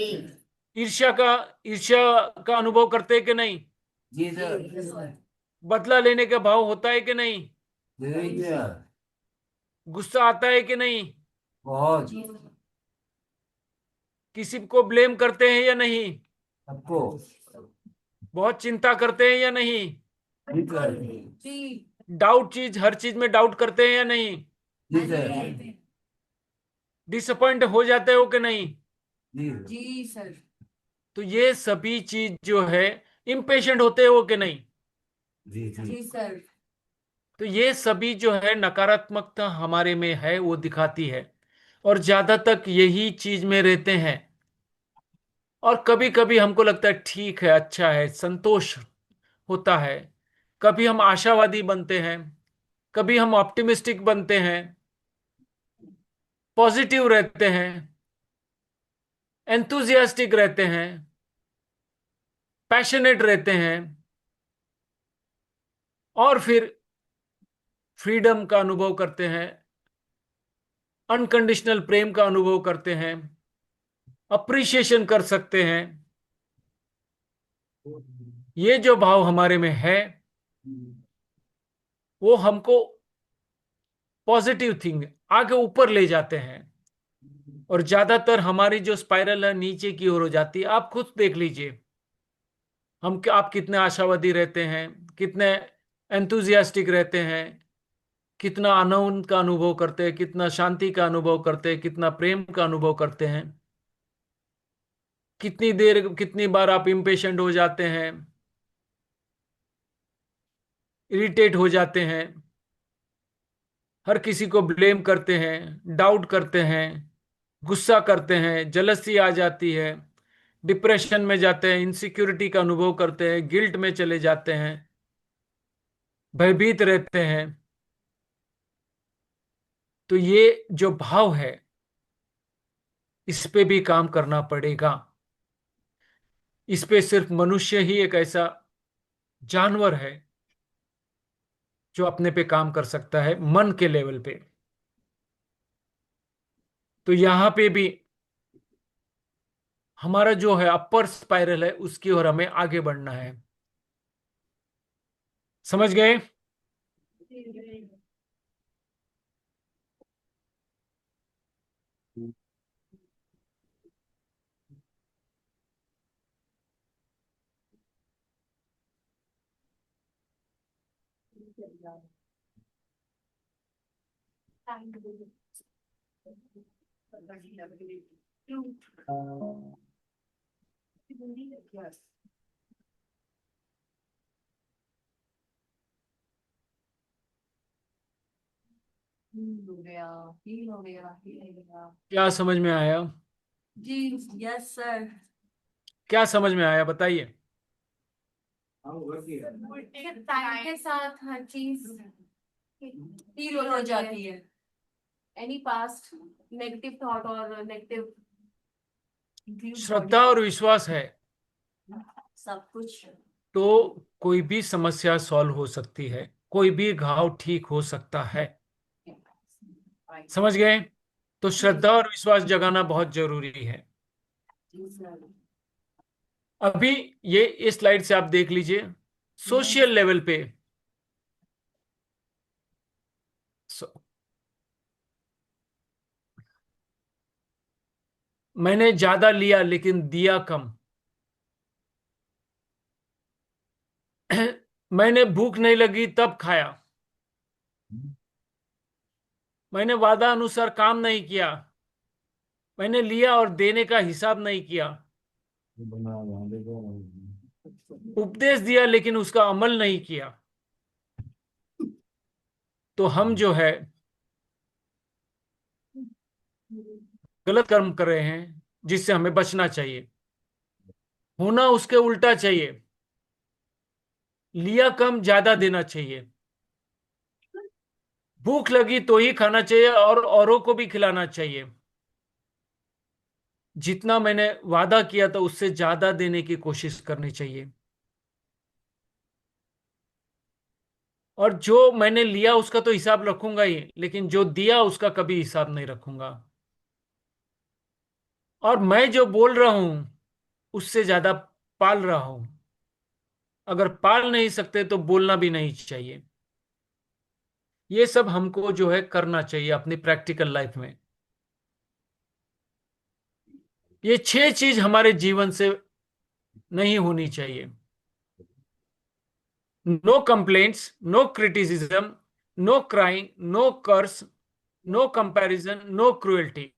ईर्ष्या का ईर्ष्या का अनुभव करते हैं कि नहीं?
जी सर।
बदला लेने का भाव होता है कि नहीं?
जी सर।
गुस्सा आता है कि नहीं?
बहुत।
किसी को ब्लेम करते हैं या नहीं?
सबको।
बहुत चिंता करते हैं या नहीं?
जी सर।
डाउट, चीज हर चीज में डाउट करते हैं या नहीं?
जी सर।
डिसअपॉइंट हो जाते हो कि नहीं?
जी
जी सर।
तो ये सभी चीज जो है, इम्पेशेंट होते हो कि नहीं?
जी जी।
जी सर।
तो ये सभी जो है नकारात्मकता हमारे में है, वो दिखाती है। और ज्यादा तक यही चीज में रहते हैं। और कभी कभी हमको लगता है ठीक है, अच्छा है, संतोष होता है। कभी हम आशावादी बनते हैं, कभी हम ऑप्टिमिस्टिक बनते हैं, पॉजिटिव रहते हैं, एंथुजियास्टिक रहते हैं, पैशनेट रहते हैं, और फिर फ्रीडम का अनुभव करते हैं, अनकंडीशनल प्रेम का अनुभव करते हैं, अप्रिशिएशन कर सकते हैं। ये जो भाव हमारे में है वो हमको पॉजिटिव थिंग आगे ऊपर ले जाते हैं। और ज्यादातर हमारी जो स्पाइरल है नीचे की ओर हो जाती है। आप खुद देख लीजिए, आप कितने आशावादी रहते हैं, कितने एंथुजियास्टिक रहते हैं, कितना आनंद का अनुभव करते हैं, कितना शांति का अनुभव करते हैं, कितना प्रेम का अनुभव करते हैं। कितनी बार आप इम्पेशेंट हो जाते हैं, इरिटेट हो जाते हैं, हर किसी को ब्लेम करते हैं, डाउट करते हैं, गुस्सा करते हैं, जलसी आ जाती है, डिप्रेशन में जाते हैं, इनसिक्योरिटी का अनुभव करते हैं, गिल्ट में चले जाते हैं, भयभीत रहते हैं। तो ये जो भाव है इस पे भी काम करना पड़ेगा। इस पे सिर्फ मनुष्य ही एक ऐसा जानवर है जो अपने पे काम कर सकता है मन के लेवल पे। तो यहां पे भी हमारा जो है अपर स्पाइरल है उसकी ओर हमें आगे बढ़ना है। समझ गए?
हो गया, फील हो गया, फील हो गया।
क्या समझ में आया?
जी, यस सर।
क्या समझ में आया बताइए।
टाइम के साथ हर चीज फील हो जाती है। एनी पास्ट नेगेटिव थॉट और नेगेटिव
श्रद्धा और विश्वास है
सब कुछ।
तो कोई भी समस्या सॉल्व हो सकती है, कोई भी घाव ठीक हो सकता है। समझ गए? तो श्रद्धा और विश्वास जगाना बहुत जरूरी है। अभी ये इस स्लाइड से आप देख लीजिए, सोशल लेवल पे मैंने ज्यादा लिया लेकिन दिया कम। मैंने भूख नहीं लगी तब खाया। मैंने वादा अनुसार काम नहीं किया। मैंने लिया और देने का हिसाब नहीं किया। उपदेश दिया लेकिन उसका अमल नहीं किया। तो हम जो है गलत कर्म कर रहे हैं जिससे हमें बचना चाहिए। होना उसके उल्टा चाहिए, लिया कम ज्यादा देना चाहिए। भूख लगी तो ही खाना चाहिए और औरों को भी खिलाना चाहिए। जितना मैंने वादा किया था उससे ज्यादा देने की कोशिश करनी चाहिए। और जो मैंने लिया उसका तो हिसाब रखूंगा ही, लेकिन जो दिया उसका कभी हिसाब नहीं रखूंगा। और मैं जो बोल रहा हूं उससे ज्यादा पाल रहा हूं। अगर पाल नहीं सकते तो बोलना भी नहीं चाहिए। ये सब हमको जो है करना चाहिए अपनी प्रैक्टिकल लाइफ में। ये 6 चीज हमारे जीवन से नहीं होनी चाहिए। No complaints, no criticism, no crying, no curse, no comparison, no cruelty.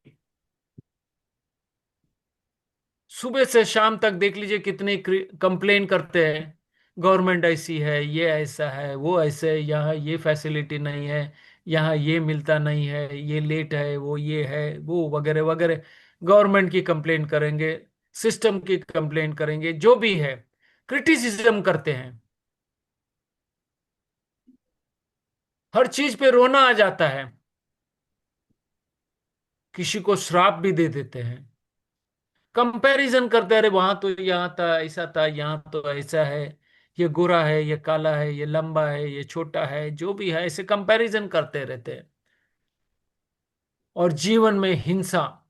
सुबह से शाम तक देख लीजिए कितने कंप्लेन करते हैं, गवर्नमेंट ऐसी है, ये ऐसा है, वो ऐसे है, यहाँ ये फैसिलिटी नहीं है, यहाँ ये मिलता नहीं है, ये लेट है, वो ये है, वो वगैरह वगैरह। गवर्नमेंट की कंप्लेंट करेंगे, सिस्टम की कंप्लेंट करेंगे, जो भी है क्रिटिसिज्म करते हैं। हर चीज पे रोना आ जाता है, किसी को श्राप भी दे देते हैं, कंपैरिजन करते हैं, अरे वहां तो यहाँ था, ऐसा था, यहाँ तो ऐसा है, ये गोरा है, ये काला है, ये लंबा है, ये छोटा है, जो भी है, ऐसे कंपैरिजन करते रहते हैं। और जीवन में हिंसा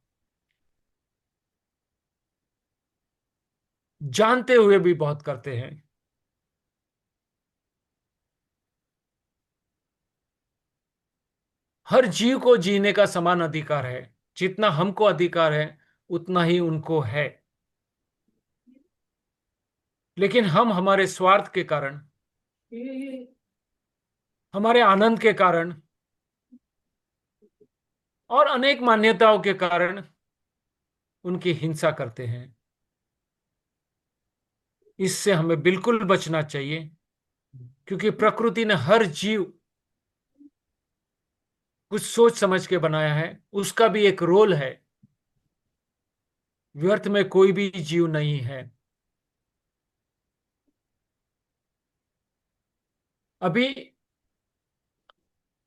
जानते हुए भी बहुत करते हैं। हर जीव को जीने का समान अधिकार है, जितना हमको अधिकार है उतना ही उनको है। लेकिन हम हमारे स्वार्थ के कारण, हमारे आनंद के कारण और अनेक मान्यताओं के कारण उनकी हिंसा करते हैं। इससे हमें बिल्कुल बचना चाहिए, क्योंकि प्रकृति ने हर जीव कुछ सोच समझ के बनाया है, उसका भी एक रोल है। व्यर्थ में कोई भी जीव नहीं है। अभी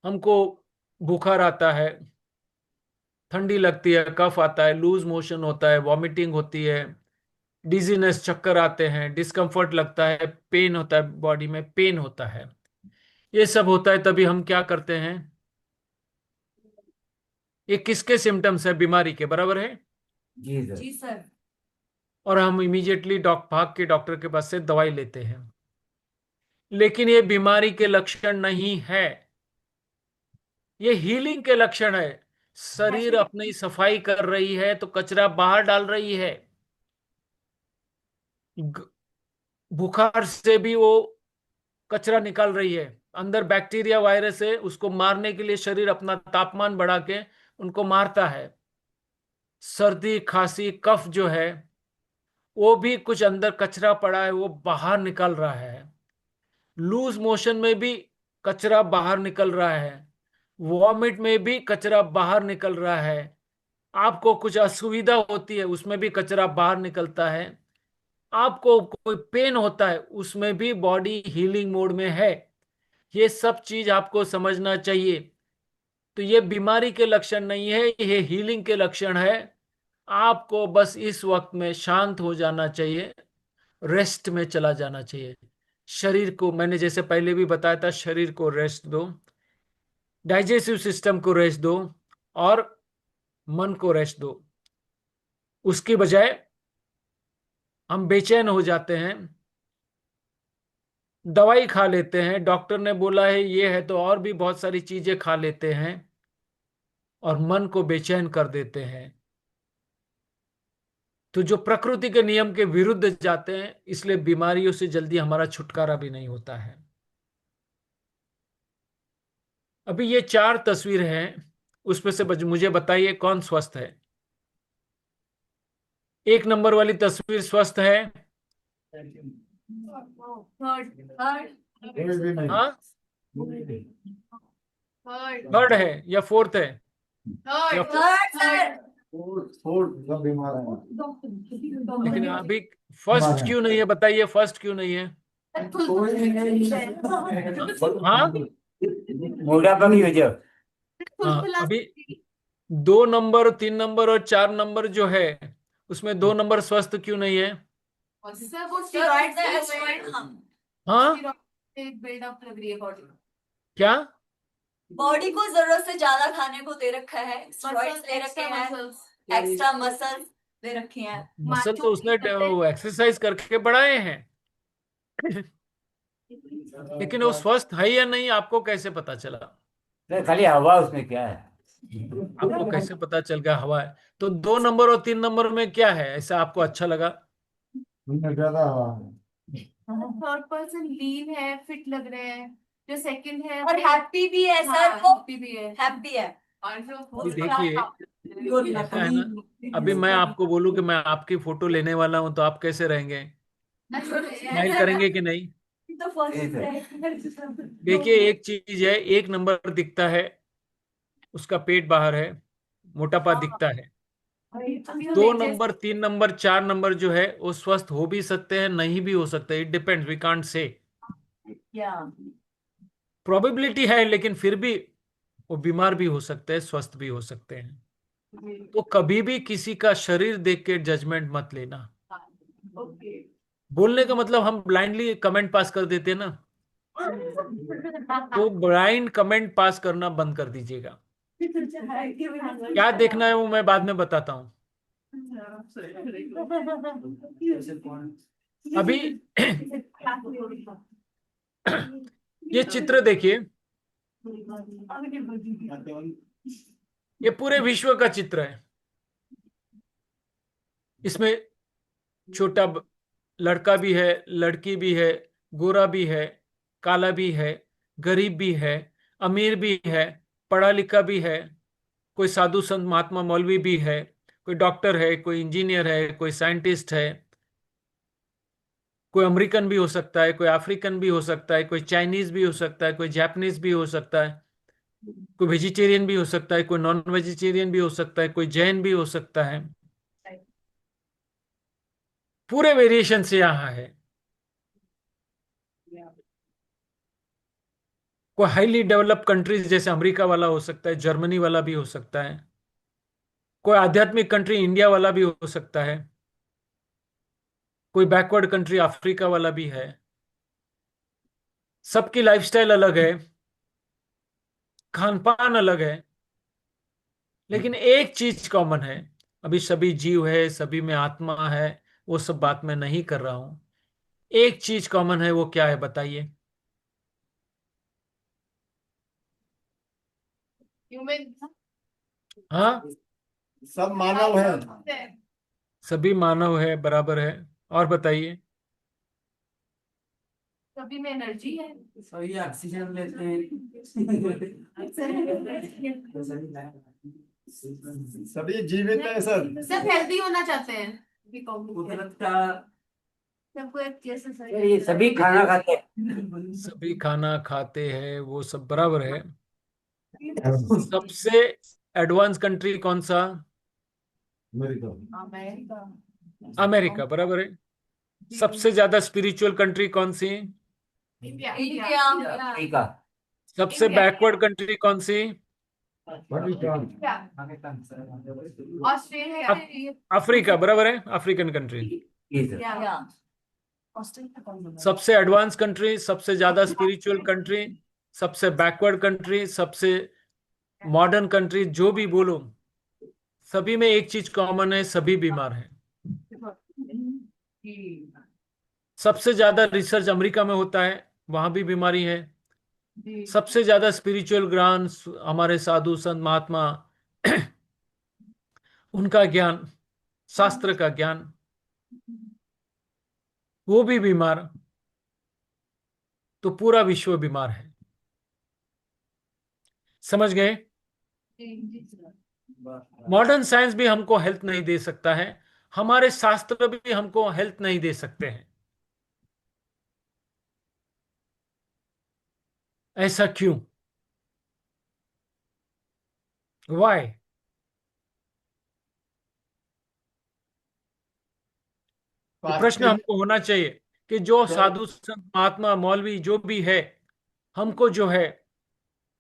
हमको बुखार आता है, ठंडी लगती है, कफ आता है, लूज मोशन होता है, वॉमिटिंग होती है, डिजीनेस, चक्कर आते हैं, डिस्कम्फर्ट लगता है, पेन होता है, बॉडी में पेन होता है। ये सब होता है, तभी हम क्या करते हैं? ये किसके सिम्टम्स है? बीमारी के, बराबर है।
जी सर।
जी सर।
और हम इमीडिएटली भाग के डॉक्टर के पास से दवाई लेते हैं। लेकिन ये बीमारी के लक्षण नहीं है, ये हीलिंग के लक्षण है। शरीर अपनी सफाई कर रही है तो कचरा बाहर डाल रही है। ग- बुखार से भी वो कचरा निकाल रही है। अंदर बैक्टीरिया, वायरस है, उसको मारने के लिए शरीर अपना तापमान बढ़ा के उनको मारता है। सर्दी, खांसी, कफ जो है, वो भी कुछ अंदर कचरा पड़ा है, वो बाहर निकल रहा है। लूज मोशन में भी कचरा बाहर निकल रहा है, वॉमिट में भी कचरा बाहर निकल रहा है, आपको कुछ असुविधा होती है उसमें भी कचरा बाहर निकलता है, आपको कोई पेन होता है उसमें भी बॉडी हीलिंग मोड में है। ये सब चीज आपको समझना चाहिए। तो ये बीमारी के लक्षण नहीं है, ये हीलिंग के लक्षण है। आपको बस इस वक्त में शांत हो जाना चाहिए, रेस्ट में चला जाना चाहिए। शरीर को, मैंने जैसे पहले भी बताया था, शरीर को रेस्ट दो, डाइजेस्टिव सिस्टम को रेस्ट दो, और मन को रेस्ट दो। उसकी बजाय हम बेचैन हो जाते हैं, दवाई खा लेते हैं, डॉक्टर ने बोला है ये है, तो और भी बहुत सारी चीजें खा लेते हैं और मन को बेचैन कर देते हैं। तो जो प्रकृति के नियम के विरुद्ध जाते हैं, इसलिए बीमारियों से जल्दी हमारा छुटकारा भी नहीं होता है। अभी ये 4 तस्वीर हैं, उसमें से मुझे बताइए कौन स्वस्थ है। 1 नंबर वाली तस्वीर स्वस्थ है?
थर्ड थर्ड
कोई भी नहीं।
हाँ,
थर्ड
थर्ड है या फोर्थ है? या
थर्ड
थर्ड सर।
फूड सब बीमार है।
लेकिन अभी फर्स्ट क्यों नहीं है? बताइए, फर्स्ट क्यों नहीं है?
कोई नहीं।
हाँ
मोटापा की वजह।
हाँ, अभी 2 नंबर, 3 नंबर और 4 नंबर जो है, उसमें 2 नंबर स्वस्थ क्यों नहीं है?
सर वो स्टेरॉइड्स
हाँ,
बिल्डअप लग रही है बॉडी
क्या?
बॉडी को जरूरत से ज्यादा खाने को दे रखा है, स्टेरॉइड्स ले रखे हैं, एक्स्ट्रा मसल्स ले रखे हैं।
मसल तो उसने एक्सरसाइज करके बढ़ाए हैं। लेकिन वो स्वस्थ है या नहीं, आपको कैसे पता चला?
नहीं, खाली हवा उसमें क्या है?
आपको कैसे पता चल गया हवा है? तो 2 नंबर और 3 नंबर में क्या है ऐसा आपको अच्छा लगा?
उसमें ज्यादा हवा है।
थर्ड पर्सन लीन है, फिट लग रहे हैं। जो सेकंड है
और हैप्पी भी है सर, वो
हैप्पी भी है।
हैप्पी है।
और जो
ये देखिए, ऐसा है ना, अभी मैं आपको बोलूं कि मैं आपकी फोटो लेने वाला हूं, तो आप कैसे रहेंगे? स्माइल करेंगे कि नहीं?
तो फर्स्ट है।
देखिए, एक चीज है, 1 नंबर दिखता है, उसका पेट बाहर है, मोटापा दिखता है।
अभी हम
2 नंबर, 3 नंबर, 4 नंबर जो है वो स्वस्थ हो भी सकते हैं, नहीं भी हो सकते, it depends, we can't say.
या
प्रोबेबिलिटी है, लेकिन फिर भी वो बीमार भी हो सकते हैं, स्वस्थ भी हो सकते हैं। तो कभी भी किसी का शरीर देख के जजमेंट मत लेना।
ओके।
बोलने का मतलब हम ब्लाइंडली कमेंट पास कर देते हैं ना, तो ब्लाइंड कमेंट पास करना बंद कर दीजिएगा। क्या देखना है वो मैं बाद में बताता हूं। अभी ये चित्र देखिए, ये पूरे विश्व का चित्र है। इसमें छोटा लड़का भी है, लड़की भी है, गोरा भी है, काला भी है, गरीब भी है, अमीर भी है, पढ़ा लिखा भी है, कोई साधु संत महात्मा मौलवी भी है, कोई डॉक्टर है, कोई इंजीनियर है, कोई साइंटिस्ट है, कोई अमेरिकन भी हो सकता है, कोई अफ्रीकन भी हो सकता है, कोई चाइनीज भी हो सकता है, कोई जापानीज भी हो सकता है, कोई वेजिटेरियन भी हो सकता है, कोई नॉन वेजिटेरियन भी हो सकता है, कोई जैन भी हो सकता है। पूरे वेरिएशन से यहाँ है। कोई हाईली डेवलप्ड कंट्रीज जैसे अमेरिका वाला हो सकता है, जर्मनी वाला भी हो सकता है, कोई आध्यात्मिक कंट्री इंडिया वाला भी हो सकता है, कोई बैकवर्ड कंट्री अफ्रीका वाला भी है। सबकी लाइफस्टाइल अलग है, खान पान अलग है, लेकिन एक चीज कॉमन है। अभी सभी जीव है, सभी में आत्मा है, वो सब बात मैं नहीं कर रहा हूं। एक चीज कॉमन है, वो क्या है बताइए?
ह्यूमन।
हाँ,
सब मानव है।
सभी मानव है, बराबर है। और बताइए।
सभी में एनर्जी है।
सही ऑक्सीजन लेते हैं।
सभी जीवित है सर।
सब हेल्दी होना चाहते हैं।
कुदरत का
सबको एक जैसा
सर, ये सभी खाना खाते हैं।
सभी खाना खाते हैं, वो सब बराबर है। सबसे एडवांस कंट्री कौन सा?
अमेरिका।
अमेरिका, बराबर है। सबसे ज्यादा स्पिरिचुअल कंट्री कौन सी?
इंडिया।
अफ्रीका।
सबसे बैकवर्ड कंट्री कौन सी?
ऑस्ट्रेलिया।
अफ- अफ्रीका, बराबर है, अफ्रीकन कंट्री।
जी सर।
या
सबसे एडवांस कंट्री, सबसे ज्यादा स्पिरिचुअल कंट्री, सबसे बैकवर्ड कंट्री, सबसे मॉडर्न कंट्री, जो भी बोलो, सभी में एक चीज कॉमन है, सभी बीमार हैं। सबसे ज्यादा रिसर्च अमेरिका में होता है, वहां भी बीमारी है। सबसे ज्यादा स्पिरिचुअल ज्ञान हमारे साधु संत महात्मा उनका ज्ञान, शास्त्र का ज्ञान, वो भी बीमार। तो पूरा विश्व बीमार है। समझ गए? मॉडर्न साइंस भी हमको हेल्थ नहीं दे सकता है, हमारे शास्त्र भी हमको हेल्थ नहीं दे सकते हैं। ऐसा क्यों? वाई? ये प्रश्न
स्वास्थ्य
हमको होना चाहिए कि जो साधु संत महात्मा मौलवी जो भी है, हमको जो है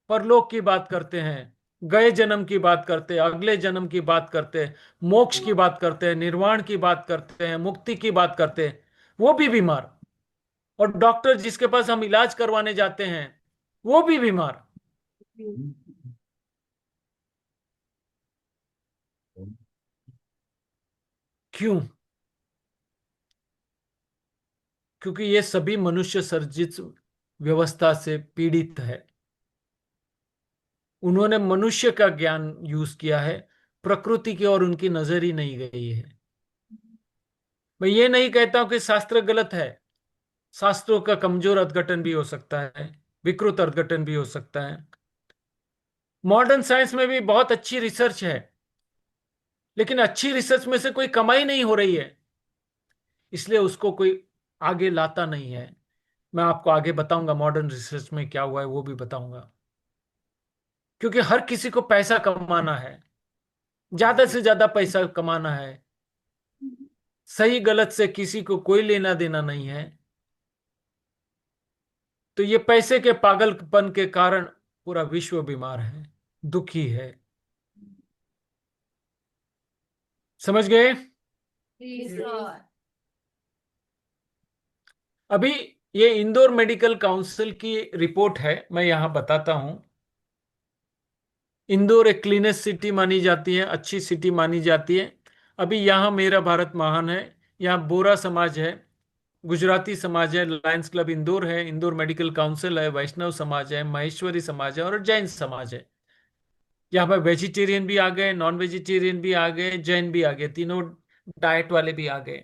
परलोक की बात करते हैं, गए जन्म की बात करते हैं, अगले जन्म की बात करते हैं, मोक्ष की बात करते हैं, निर्वाण की बात करते हैं, मुक्ति की बात करते हैं, वो भी बीमार। और डॉक्टर जिसके पास हम इलाज करवाने जाते हैं, वो भी बीमार। क्यों? क्योंकि ये सभी मनुष्य सर्जित व्यवस्था से पीड़ित है। उन्होंने मनुष्य का ज्ञान यूज किया है, प्रकृति की ओर उनकी नजर ही नहीं गई है। मैं ये नहीं कहता हूं कि शास्त्र गलत है, शास्त्रों का कमजोर अर्थ भी हो सकता है, विकृत अर्थ भी हो सकता है। मॉडर्न साइंस में भी बहुत अच्छी रिसर्च है, लेकिन अच्छी रिसर्च में से कोई कमाई नहीं हो रही है, इसलिए उसको कोई आगे लाता नहीं है। मैं आपको आगे बताऊंगा मॉडर्न रिसर्च में क्या हुआ है, वो भी बताऊंगा। क्योंकि हर किसी को पैसा कमाना है, ज्यादा से ज्यादा पैसा कमाना है। सही गलत से किसी को कोई लेना देना नहीं है। तो ये पैसे के पागलपन के कारण पूरा विश्व बीमार है, दुखी है। समझ गए? अभी ये इंदौर मेडिकल काउंसिल की रिपोर्ट है, मैं यहां बताता हूं। इंदौर एक क्लीनेस्ट सिटी मानी जाती है, अच्छी सिटी मानी जाती है। अभी यहाँ मेरा भारत महान है, यहाँ बोरा समाज है, गुजराती समाज है, लायंस क्लब इंदौर है, इंदौर मेडिकल काउंसिल है, वैष्णव समाज है, महेश्वरी समाज है और जैन समाज है। यहाँ पर वेजिटेरियन भी आ गए, नॉन वेजिटेरियन भी आ गए, जैन भी आ गए, तीनों डाइट वाले भी आ गए।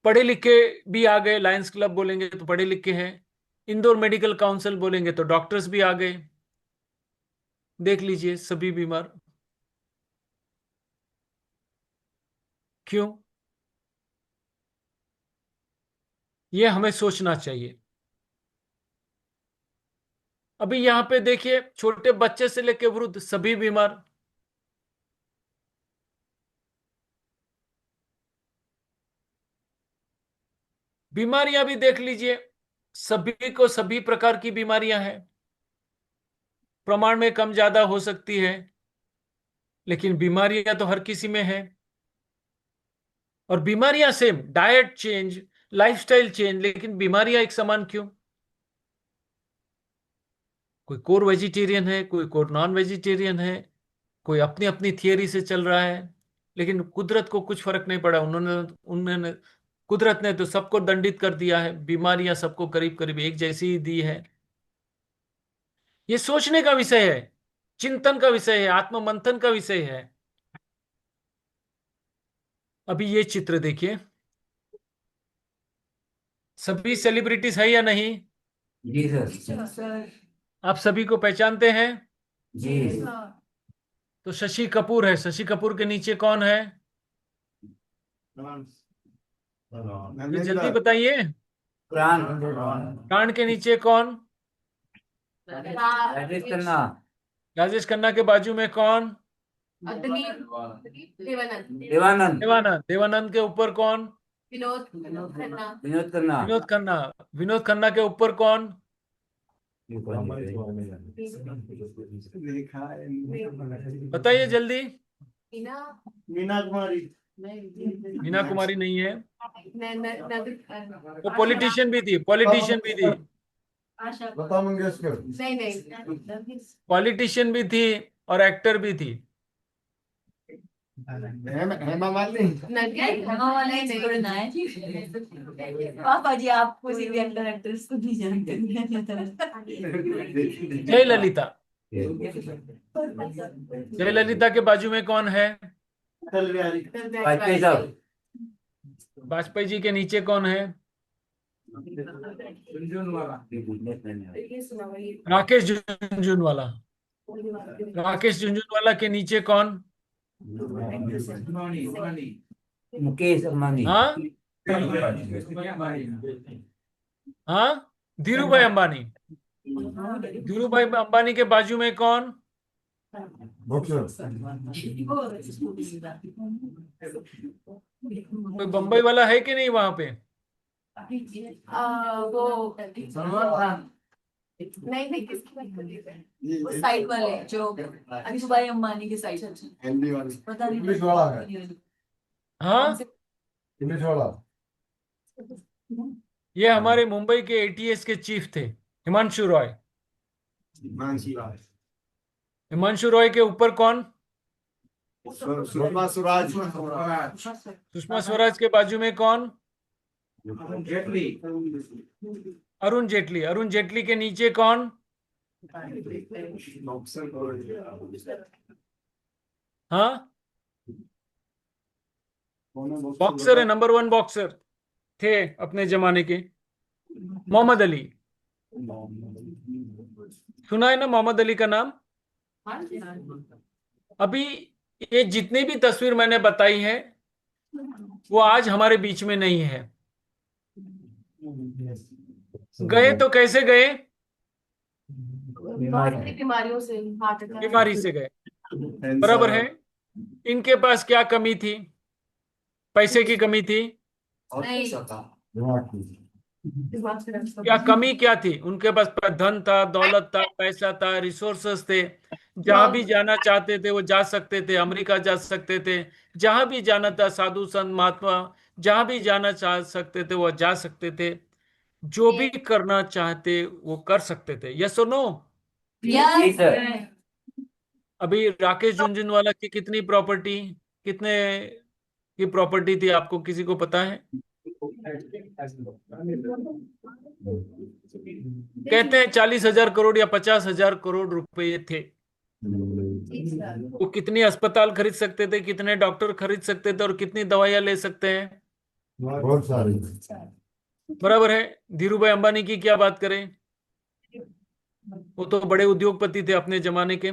पढ़े लिखे भी आ गए, लायंस क्लब बोलेंगे तो पढ़े लिखे हैं, इंदौर मेडिकल काउंसिल बोलेंगे तो डॉक्टर्स भी आ गए। देख लीजिए सभी बीमार। क्यों? ये हमें सोचना चाहिए। अभी यहां पे देखिए, छोटे बच्चे से लेकर वृद्ध सभी बीमार। बीमारियां भी देख लीजिए, सभी को सभी प्रकार की बीमारियां हैं, प्रमाण में कम ज्यादा हो सकती है, लेकिन बीमारियां तो हर किसी में है। और बीमारियां same, diet change, lifestyle change, लेकिन बीमारियां एक समान क्यों? कोई कोर वेजिटेरियन है, कोई कोर नॉन वेजिटेरियन है, कोई अपनी अपनी थियरी से चल रहा है, लेकिन कुदरत को कुछ फर्क नहीं पड़ा। उन्होंने उन्होंने कुदरत ने तो सबको दंडित कर दिया है, बीमारियां सबको करीब करीब एक जैसी ही दी है। ये सोचने का विषय है, चिंतन का विषय है, आत्ममंथन का विषय है। अभी ये चित्र देखिए, सभी सेलिब्रिटीज है या नहीं?
जी सर।
आप सभी को पहचानते हैं?
जी।
तो शशि कपूर है, शशि कपूर के नीचे कौन है? ये जल्दी बताइए।
प्राण।
प्राण के नीचे कौन?
राजेश खन्ना।
राजेश खन्ना के बाजू में कौन?
देवानंद।
देवानंद।
देवानंद। देवानंद के ऊपर कौन?
विनोद खन्ना।
विनोद खन्ना।
विनोद खन्ना। विनोद खन्ना के ऊपर कौन? बताइए जल्दी।
मीना।
मीना कुमारी।
मीना कुमारी नहीं है, वो
आशा।
पॉलिटिशियन भी थी, पॉलिटिशियन भी थी,
लता मंगेशकर।
नहीं नहीं।
पॉलिटिशियन भी थी और एक्टर भी थी।
हेमा मालिनी।
पापा जी आप किसी भी एक्टर एक्ट्रेस को नहीं जानते।
जयललिता। जयललिता के बाजू में कौन है?
अटल बिहारी।
वाजपेयी साहब।
वाजपेयी जी के नीचे कौन है? राकेश झुनझुनवाला। राकेश झुनझुनवाला के नीचे कौन?
मुकेश अंबानी।
हाँ हाँ, धीरूभाई अंबानी। धीरूभाई अंबानी के बाजू में कौन? कोई बंबई वाला है कि नहीं वहां पे?
वो
सलमान खान।
नहीं नहीं, किसकी बात कर रही है?
वो साइड वाले जो धीरूभाई अंबानी के साइड।
हिंदी वाली।
पता नहीं
पुलिस वाला है।
हाँ,
पुलिस वाला।
ये हमारे मुंबई के एटीएस के चीफ थे, हिमांशु रॉय।
मानसी राय।
हिमांशु रॉय के ऊपर कौन?
सुषमा स्वराज।
सुषमा स्वराज के बाजू में कौन?
जेटली।
अरुण जेटली। अरुण जेटली के नीचे कौन? हाँ, बॉक्सर है, नंबर 1 बॉक्सर थे अपने जमाने के, मोहम्मद अली। सुना है ना मोहम्मद अली का नाम? अभी ये जितनी भी तस्वीर मैंने बताई है वो आज हमारे बीच में नहीं है। गए तो कैसे गए?
बहुत सारी बीमारियों से, हार्ट अटैक।
बीमारी से गए, बराबर है। इनके पास क्या कमी थी? पैसे की कमी थी?
नहीं,
क्या कमी क्या थी उनके पास? धन था, दौलत था, पैसा था, रिसोर्सेस थे, जहां भी जाना चाहते थे वो जा सकते थे, अमेरिका जा सकते थे, जहां भी जाना था, साधु संत महात्मा जहां भी जाना चाह सकते थे वो जा सकते थे, जो भी करना चाहते वो कर सकते थे। यस और नो?
जी सर।
अभी राकेश झुनझुनवाला की कितनी प्रॉपर्टी, कितने की प्रॉपर्टी थी, आपको किसी को पता है? कहते हैं 40,000 करोड़ या 50,000 करोड़ रुपए थे। वो कितनी अस्पताल खरीद सकते थे, कितने डॉक्टर खरीद सकते थे और कितनी दवाइयां ले सकते हैं?
बहुत सारी।
बराबर है। धीरू भाई अंबानी की क्या बात करें, वो तो बड़े उद्योगपति थे अपने जमाने के।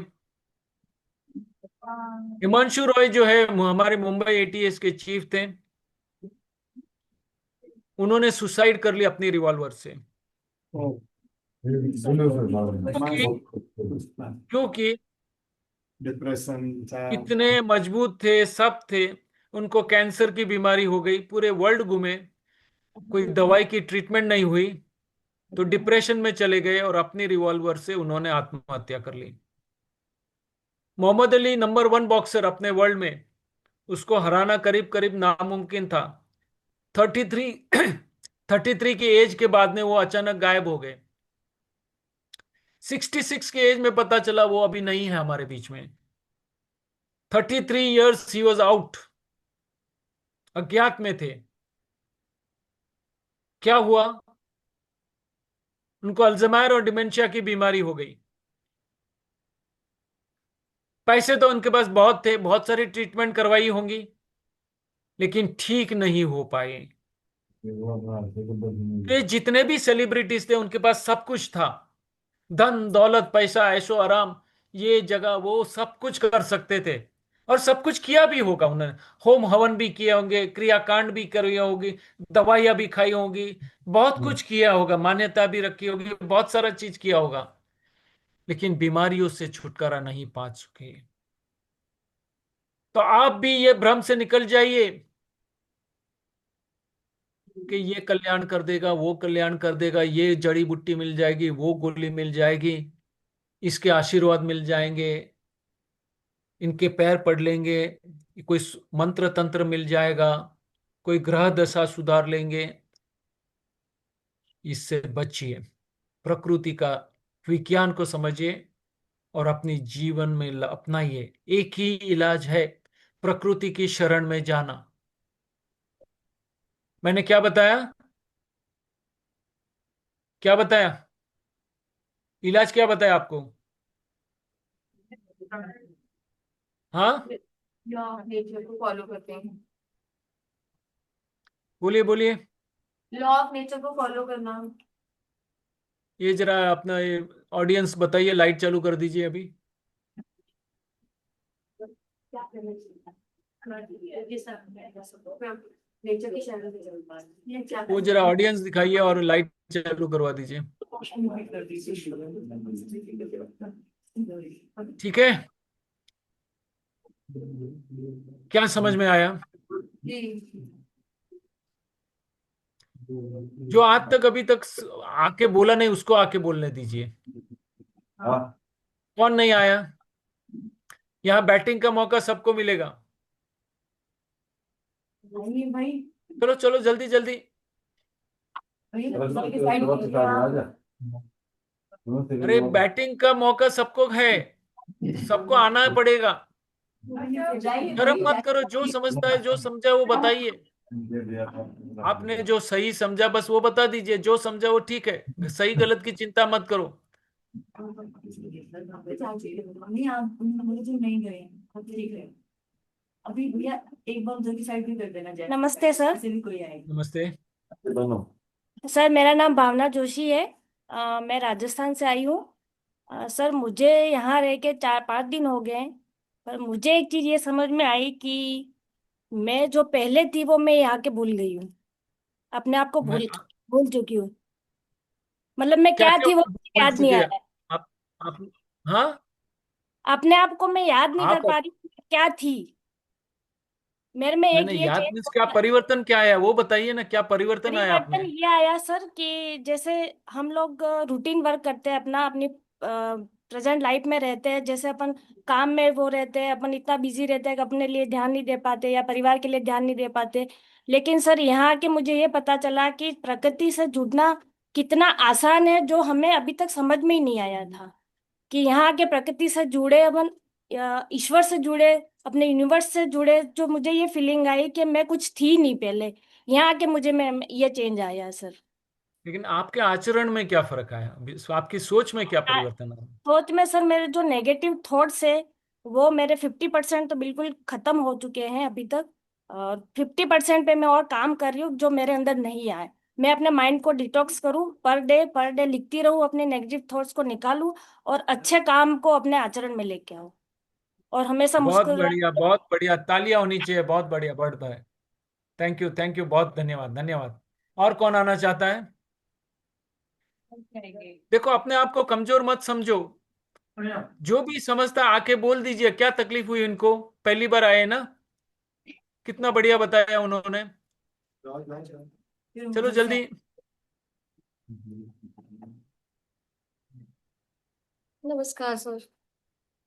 हिमांशु रॉय जो है हमारे मुंबई एटीएस के चीफ थे, उन्होंने सुसाइड कर लिया अपनी रिवॉल्वर से। क्योंकि
डिप्रेशन था।
इतने मजबूत थे, सब थे, उनको कैंसर की बीमारी हो गई, पूरे वर्ल्ड घूमे, कोई दवाई की ट्रीटमेंट नहीं हुई, तो डिप्रेशन में चले गए और अपनी रिवॉल्वर से उन्होंने आत्महत्या कर ली। मोहम्मद अली नंबर 1 बॉक्सर अपने वर्ल्ड में, उसको हराना करीब करीब नामुमकिन था। 33 33 की एज के बाद में वो अचानक गायब हो गए। 66 की एज में पता चला वो अभी नहीं है हमारे बीच में। 33 ईयर्स ही वॉज आउट, अज्ञात में थे। क्या हुआ? उनको अल्जाइमर और डिमेंशिया की बीमारी हो गई। पैसे तो उनके पास बहुत थे, बहुत सारी ट्रीटमेंट करवाई होंगी, लेकिन ठीक नहीं हो पाए। ये जितने भी सेलिब्रिटीज थे उनके पास सब कुछ था, धन दौलत पैसा ऐशो आराम, ये जगह वो सब कुछ कर सकते थे, और सब कुछ किया भी होगा उन्होंने। होम हवन भी किए होंगे, क्रियाकांड भी करी होगी, दवाइयां भी खाई होंगी, बहुत कुछ किया होगा, मान्यता भी रखी होगी, बहुत सारा चीज किया होगा, लेकिन बीमारियों से छुटकारा नहीं पा चुके। तो आप भी ये भ्रम से निकल जाइए कि ये कल्याण कर देगा, वो कल्याण कर देगा, ये जड़ी बूटी मिल जाएगी, वो गोली मिल जाएगी, इसके आशीर्वाद मिल जाएंगे, इनके पैर पड़ लेंगे, कोई मंत्र तंत्र मिल जाएगा, कोई ग्रह दशा सुधार लेंगे। इससे बचिए, प्रकृति का विज्ञान को समझिए और अपनी जीवन में अपनाइए। एक ही इलाज है, प्रकृति की शरण में जाना। मैंने क्या बताया? क्या बताया? इलाज क्या बताया आपको? हाँ,
या नेचर को फॉलो करते हैं,
बोलिए बोलिए।
लॉ ऑफ नेचर को फॉलो करना।
ये जरा अपना ये ऑडियंस बताइए, लाइट चालू कर दीजिए अभी।
क्या करना चाहिए? नेचर की शरण में चलना है। ये क्या
वो जरा ऑडियंस दिखाइए और लाइट चालू करवा दीजिए। ठीक है, क्या समझ में आया?
जी,
जो आज तक अभी तक आके बोला नहीं उसको आके बोलने दीजिए। कौन नहीं आया? यहाँ बैटिंग का मौका सबको मिलेगा।
भाई
चलो चलो जल्दी जल्दी। अरे बैटिंग का मौका सबको है, सबको आना पड़ेगा। शर्म मत करो, जो समझता है जो समझा वो बताइए। आपने जो सही समझा बस वो बता दीजिए, जो समझा वो ठीक है, सही गलत की चिंता मत करो।
नहीं, आप मुझे नहीं गए, अब ठीक है। अभी भैया एक बार उधर की साइड भी कर देना, जाए
नमस्ते सर।
ऐसे भी कोई आए।
नमस्ते।
सर मेरा नाम भावना जोशी है। मैं राजस्थान से आई हूँ। सर मुझे यहाँ रह के 4-5 दिन हो गए हैं, पर मुझे एक चीज ये समझ में आई कि मैं जो पहले थी वो मैं यहाँ के भूल गई हूँ, अपने आप को
मैं
भूल भूल चुकी हूँ। मतलब मैं
क्या
क्या
क्या
थी वो मुझे
बोल
याद नहीं आ
चुके हैं
रहा है।
आप? आप, हाँ,
अपने आप को मैं याद नहीं कर
आप,
पा रही हूँ क्या थी। मेरे में
नहीं
एक
नहीं,
ये
याद
चेंज
मीन्स
हो
क्या
गया।
परिवर्तन क्या आया वो बताइए ना, क्या परिवर्तन आया आप
परिवर्तन
में?
ये आया सर कि जैसे हम लोग रूटीन वर्क करते हैं अपना, अपनी प्रेजेंट लाइफ में रहते हैं, जैसे अपन काम में वो रहते हैं, अपन इतना बिजी रहते हैं कि अपने लिए ध्यान नहीं दे पाते या परिवार के लिए ध्यान नहीं दे पाते। लेकिन सर यहाँ आके मुझे ये पता चला कि प्रकृति से जुड़ना कितना आसान है, जो हमें अभी तक समझ में ही नहीं आया था। कि यहाँ आके प्रकृति से जुड़े अपन, ईश्वर से जुड़े, अपने यूनिवर्स से जुड़े, जो मुझे ये फीलिंग आई कि मैं कुछ थी नहीं पहले। यहाँ आके मुझे मैं ये चेंज आया सर।
लेकिन आपके आचरण में क्या फर्क आया अभी, आपकी सोच में क्या
आ-
परिवर्तन आया?
सोच में सर मेरे जो नेगेटिव थॉट्स है वो मेरे 50% तो बिल्कुल खत्म हो चुके हैं अभी तक। और 50% पे मैं और काम कर रही हूँ जो मेरे अंदर नहीं आए। मैं अपने माइंड को डिटॉक्स करूँ, पर डे लिखती रहूँ, अपने नेगेटिव थॉट्स को निकालूं और अच्छे काम को अपने आचरण में लेके आऊँ और हमेशा
बहुत
मुस्कुरा।
बढ़िया, बहुत बढ़िया, तालियां होनी चाहिए, बहुत बढ़िया, बहुत बढ़िया। थैंक यू, थैंक यू, बहुत धन्यवाद, धन्यवाद। और कौन आना चाहता है? देखो, अपने आप को कमजोर मत समझो। जो भी समझता आके बोल दीजिए, क्या तकलीफ हुई इनको, पहली बार आए ना। कितना बढ़िया बताया उन्होंने। चलो जल्दी।
नमस्कार सर।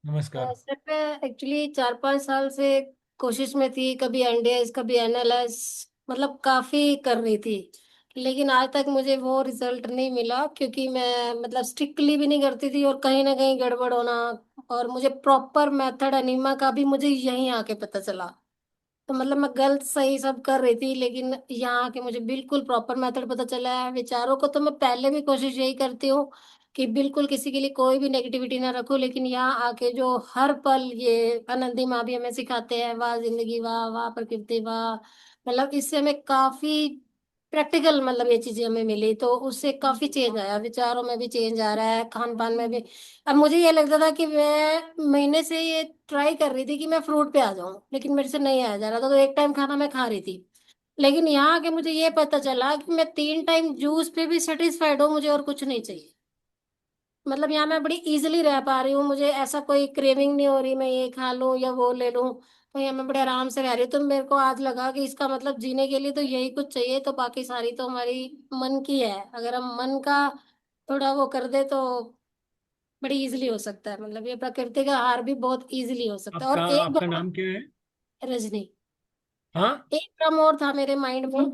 नमस्कार।
सर मैं एक्चुअली 4-5 साल से कोशिश में थी, कभी एनडीएस कभी एनएलएस, मतलब काफी कर रही थी। लेकिन आज तक मुझे वो रिजल्ट नहीं मिला, क्योंकि मैं मतलब स्ट्रिक्टली भी नहीं करती थी और कहीं ना कहीं गड़बड़ होना। और मुझे प्रॉपर मेथड अनीमा का भी मुझे यहीं आके पता चला। तो मतलब मैं गलत सही सब कर रही थी, लेकिन यहाँ आके मुझे बिल्कुल प्रॉपर मेथड पता चला है। विचारों को तो मैं पहले भी कोशिश यही करती हूँ कि बिल्कुल किसी के लिए कोई भी नेगेटिविटी ना रखूं, लेकिन यहाँ आके जो हर पल ये आनंदी माँ भी हमें सिखाते हैं, वाह जिंदगी वाह वाह प्रकृति वाह, मतलब इससे हमें काफी प्रैक्टिकल मतलब ये चीजें हमें मिली, तो उससे काफी चेंज आया, विचारों में भी चेंज आ रहा है, खान पान में भी। अब मुझे ये लगता था कि मैं महीने से ये ट्राई कर रही थी कि मैं फ्रूट पे आ जाऊं, लेकिन मेरे से नहीं आया जा रहा था, तो एक टाइम खाना मैं खा रही थी। लेकिन यहाँ आके मुझे ये पता चला कि मैं 3 टाइम जूस पे भी सेटिस्फाइड हूँ, मुझे और कुछ नहीं चाहिए। मतलब यहाँ मैं बड़ी इजीली रह पा रही हूँ, मुझे ऐसा कोई क्रेविंग नहीं हो रही मैं ये खा लूँ या वो ले लूँ। तो यहाँ मैं बड़े आराम से रह रही हूँ, तो मेरे को आज लगा कि इसका मतलब जीने के लिए तो यही कुछ चाहिए, तो बाकी सारी तो हमारी मन की है। अगर हम मन का थोड़ा वो कर दे तो बड़ी इजीली हो सकता है, मतलब ये प्रकृति का हार भी बहुत इजीली हो सकता है।
आपका
और एक
आपका
बार
नाम क्या है?
रजनी,
हाँ,
एक क्रम और था मेरे माइंड में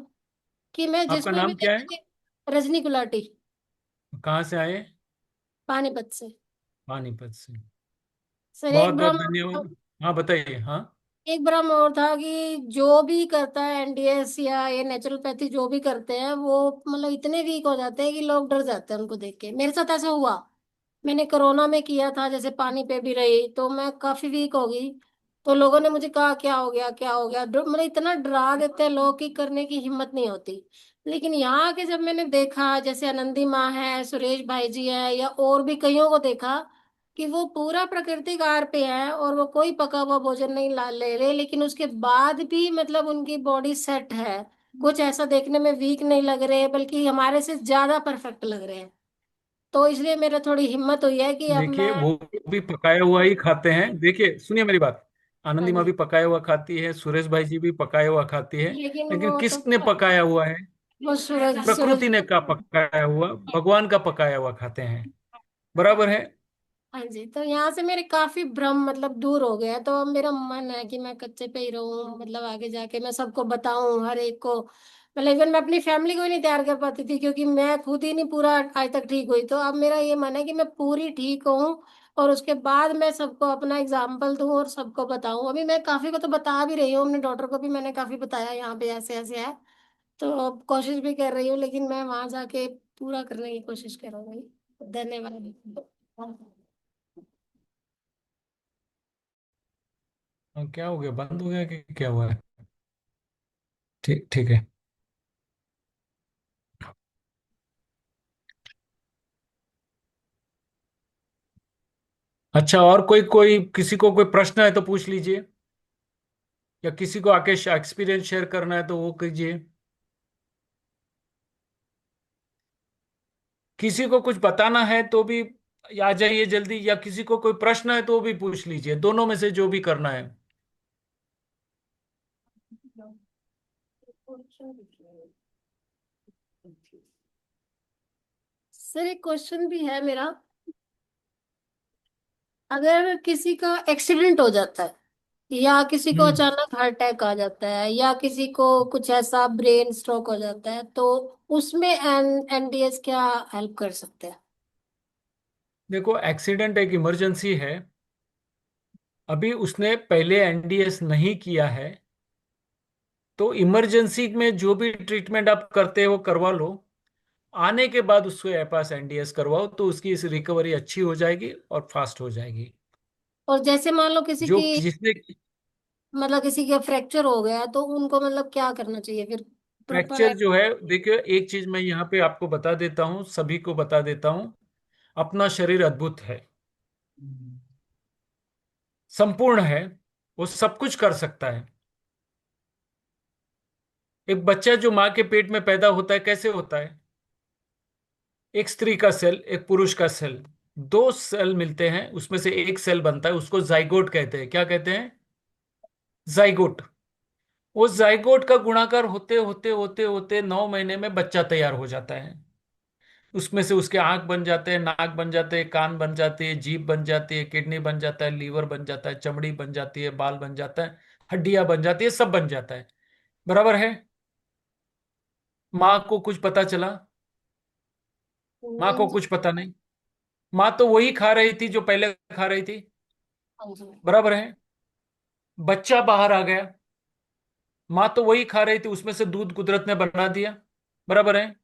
कि मैं
आपका
जिसमें भी
नाम क्या है?
देखती, रजनी गुलाटी,
कहाँ से आए?
पानीपत से।
पानीपत से।
सर
बहुत बहुत धन्यवाद। हाँ, बताइए, हाँ।
एक भ्रम और था कि जो भी करता है एनडीएस या ये नेचुरोपैथी जो भी करते हैं वो मतलब इतने वीक हो जाते हैं कि लोग डर जाते हैं उनको देख के। मेरे साथ ऐसा हुआ, मैंने कोरोना में किया था, जैसे पानी पे भी रही तो मैं काफी वीक हो गई। तो लोगों ने मुझे कहा क्या हो गया क्या हो गया, मतलब इतना डरा देते हैं लोग कि करने की हिम्मत नहीं होती। लेकिन यहाँ आके जब मैंने देखा, जैसे आनंदी माँ है, सुरेश भाई जी है, या और भी कईयों को देखा कि वो पूरा प्राकृतिक आहार पे है और वो कोई पका हुआ भोजन नहीं ला ले रहे, लेकिन उसके बाद भी मतलब उनकी बॉडी सेट है, कुछ ऐसा देखने में वीक नहीं लग रहे, बल्कि हमारे से ज्यादा परफेक्ट लग रहे हैं। तो इसलिए मेरे थोड़ी हिम्मत हुई है कि अब
देखिए,
मैं।
वो भी पकाया हुआ ही खाते हैं। देखिए, सुनिए मेरी बात।
हाँ
आनंदी माँ
जी।
भी पकाया हुआ खाती है, सुरेश भाई जी भी पकाया हुआ खाती है।
लेकिन
लेकिन
वो तो
किसने पकाया हुआ है?
वो सूरज सूरज।
प्रकृति ने का पकाया हुआ, भगवान का पकाया हुआ खाते हैं। बराबर है।
हाँ जी, तो यहाँ से मेरे काफी भ्रम मतलब दूर हो गया है, तो अब मेरा मन है कि मैं कच्चे पे ही रहूं, मतलब आगे जाके मैं सबको बताऊं हर एक को। मतलब इवन मैं अपनी फैमिली को ही नहीं तैयार कर पाती थी, क्योंकि मैं खुद ही नहीं पूरा आज तक ठीक हुई। तो अब मेरा ये मन है कि मैं पूरी ठीक हूँ और उसके बाद मैं सबको अपना एग्जाम्पल दूं और सबको बताऊं। अभी मैं काफी को तो बता भी रही हूँ, अपने डॉटर को भी मैंने काफी बताया यहाँ पे ऐसे ऐसे है। तो अब कोशिश भी कर रही हूँ, लेकिन मैं वहां जाके पूरा करने की कोशिश करूंगी। धन्यवाद।
क्या हो गया, बंद हो गया कि क्या हुआ है? ठीक, ठीक है। अच्छा, और कोई कोई किसी को कोई प्रश्न है तो पूछ लीजिए, या किसी को आके एक्सपीरियंस शेयर करना है तो वो कीजिए। किसी को कुछ बताना है तो भी आ जाइए जल्दी, या किसी को कोई प्रश्न है तो वो भी पूछ लीजिए, दोनों में से जो भी करना है।
सर एक क्वेश्चन भी है मेरा। अगर किसी का एक्सीडेंट हो जाता है या किसी को
हम्म।
अचानक हार्ट अटैक आ जाता है या किसी को कुछ ऐसा ब्रेन स्ट्रोक हो जाता है तो उसमें एनडीएस क्या हेल्प कर सकते हैं?
देखो, एक्सीडेंट एक इमरजेंसी है। अभी उसने पहले एनडीएस नहीं किया है, तो इमरजेंसी में जो भी ट्रीटमेंट आप करते हो वो करवा लो। आने के बाद उसके पास एनडीएस करवाओ तो उसकी इस रिकवरी अच्छी हो जाएगी और फास्ट हो जाएगी।
और जैसे मान लो किसी
जो
की
जिसने
मतलब किसी का फ्रैक्चर हो गया तो उनको मतलब क्या करना चाहिए फिर? प्रॉपर
फ्रैक्चर जो है, देखिए एक चीज मैं यहाँ पे आपको बता देता हूँ, सभी को बता देता हूँ। अपना शरीर अद्भुत है, संपूर्ण है, वो सब कुछ कर सकता है। एक बच्चा जो माँ के पेट में पैदा होता है कैसे होता है? एक स्त्री का सेल, एक पुरुष का सेल, दो सेल मिलते हैं, उसमें से एक सेल बनता है, उसको जाइगोट कहते हैं। क्या कहते हैं? जाइगोट। वो जाइगोट का गुणाकार होते होते होते होते 9 महीने में बच्चा तैयार हो जाता है। उसमें से उसके आंख बन जाते हैं, नाक बन जाते हैं, कान बन जाते हैं, जीभ बन जाती है, किडनी बन जाता है, लीवर बन जाता है, चमड़ी बन जाती है, बाल बन जाता है, हड्डियां बन जाती है, सब बन जाता है। बराबर है? माँ को कुछ पता चला? माँ
नहीं
को
जी।
कुछ पता नहीं। माँ तो वही खा रही थी जो पहले खा रही थी।
हाँ जी।
बराबर है? बच्चा बाहर आ गया, माँ तो वही खा रही थी, उसमें से दूध कुदरत ने बना दिया। बराबर है?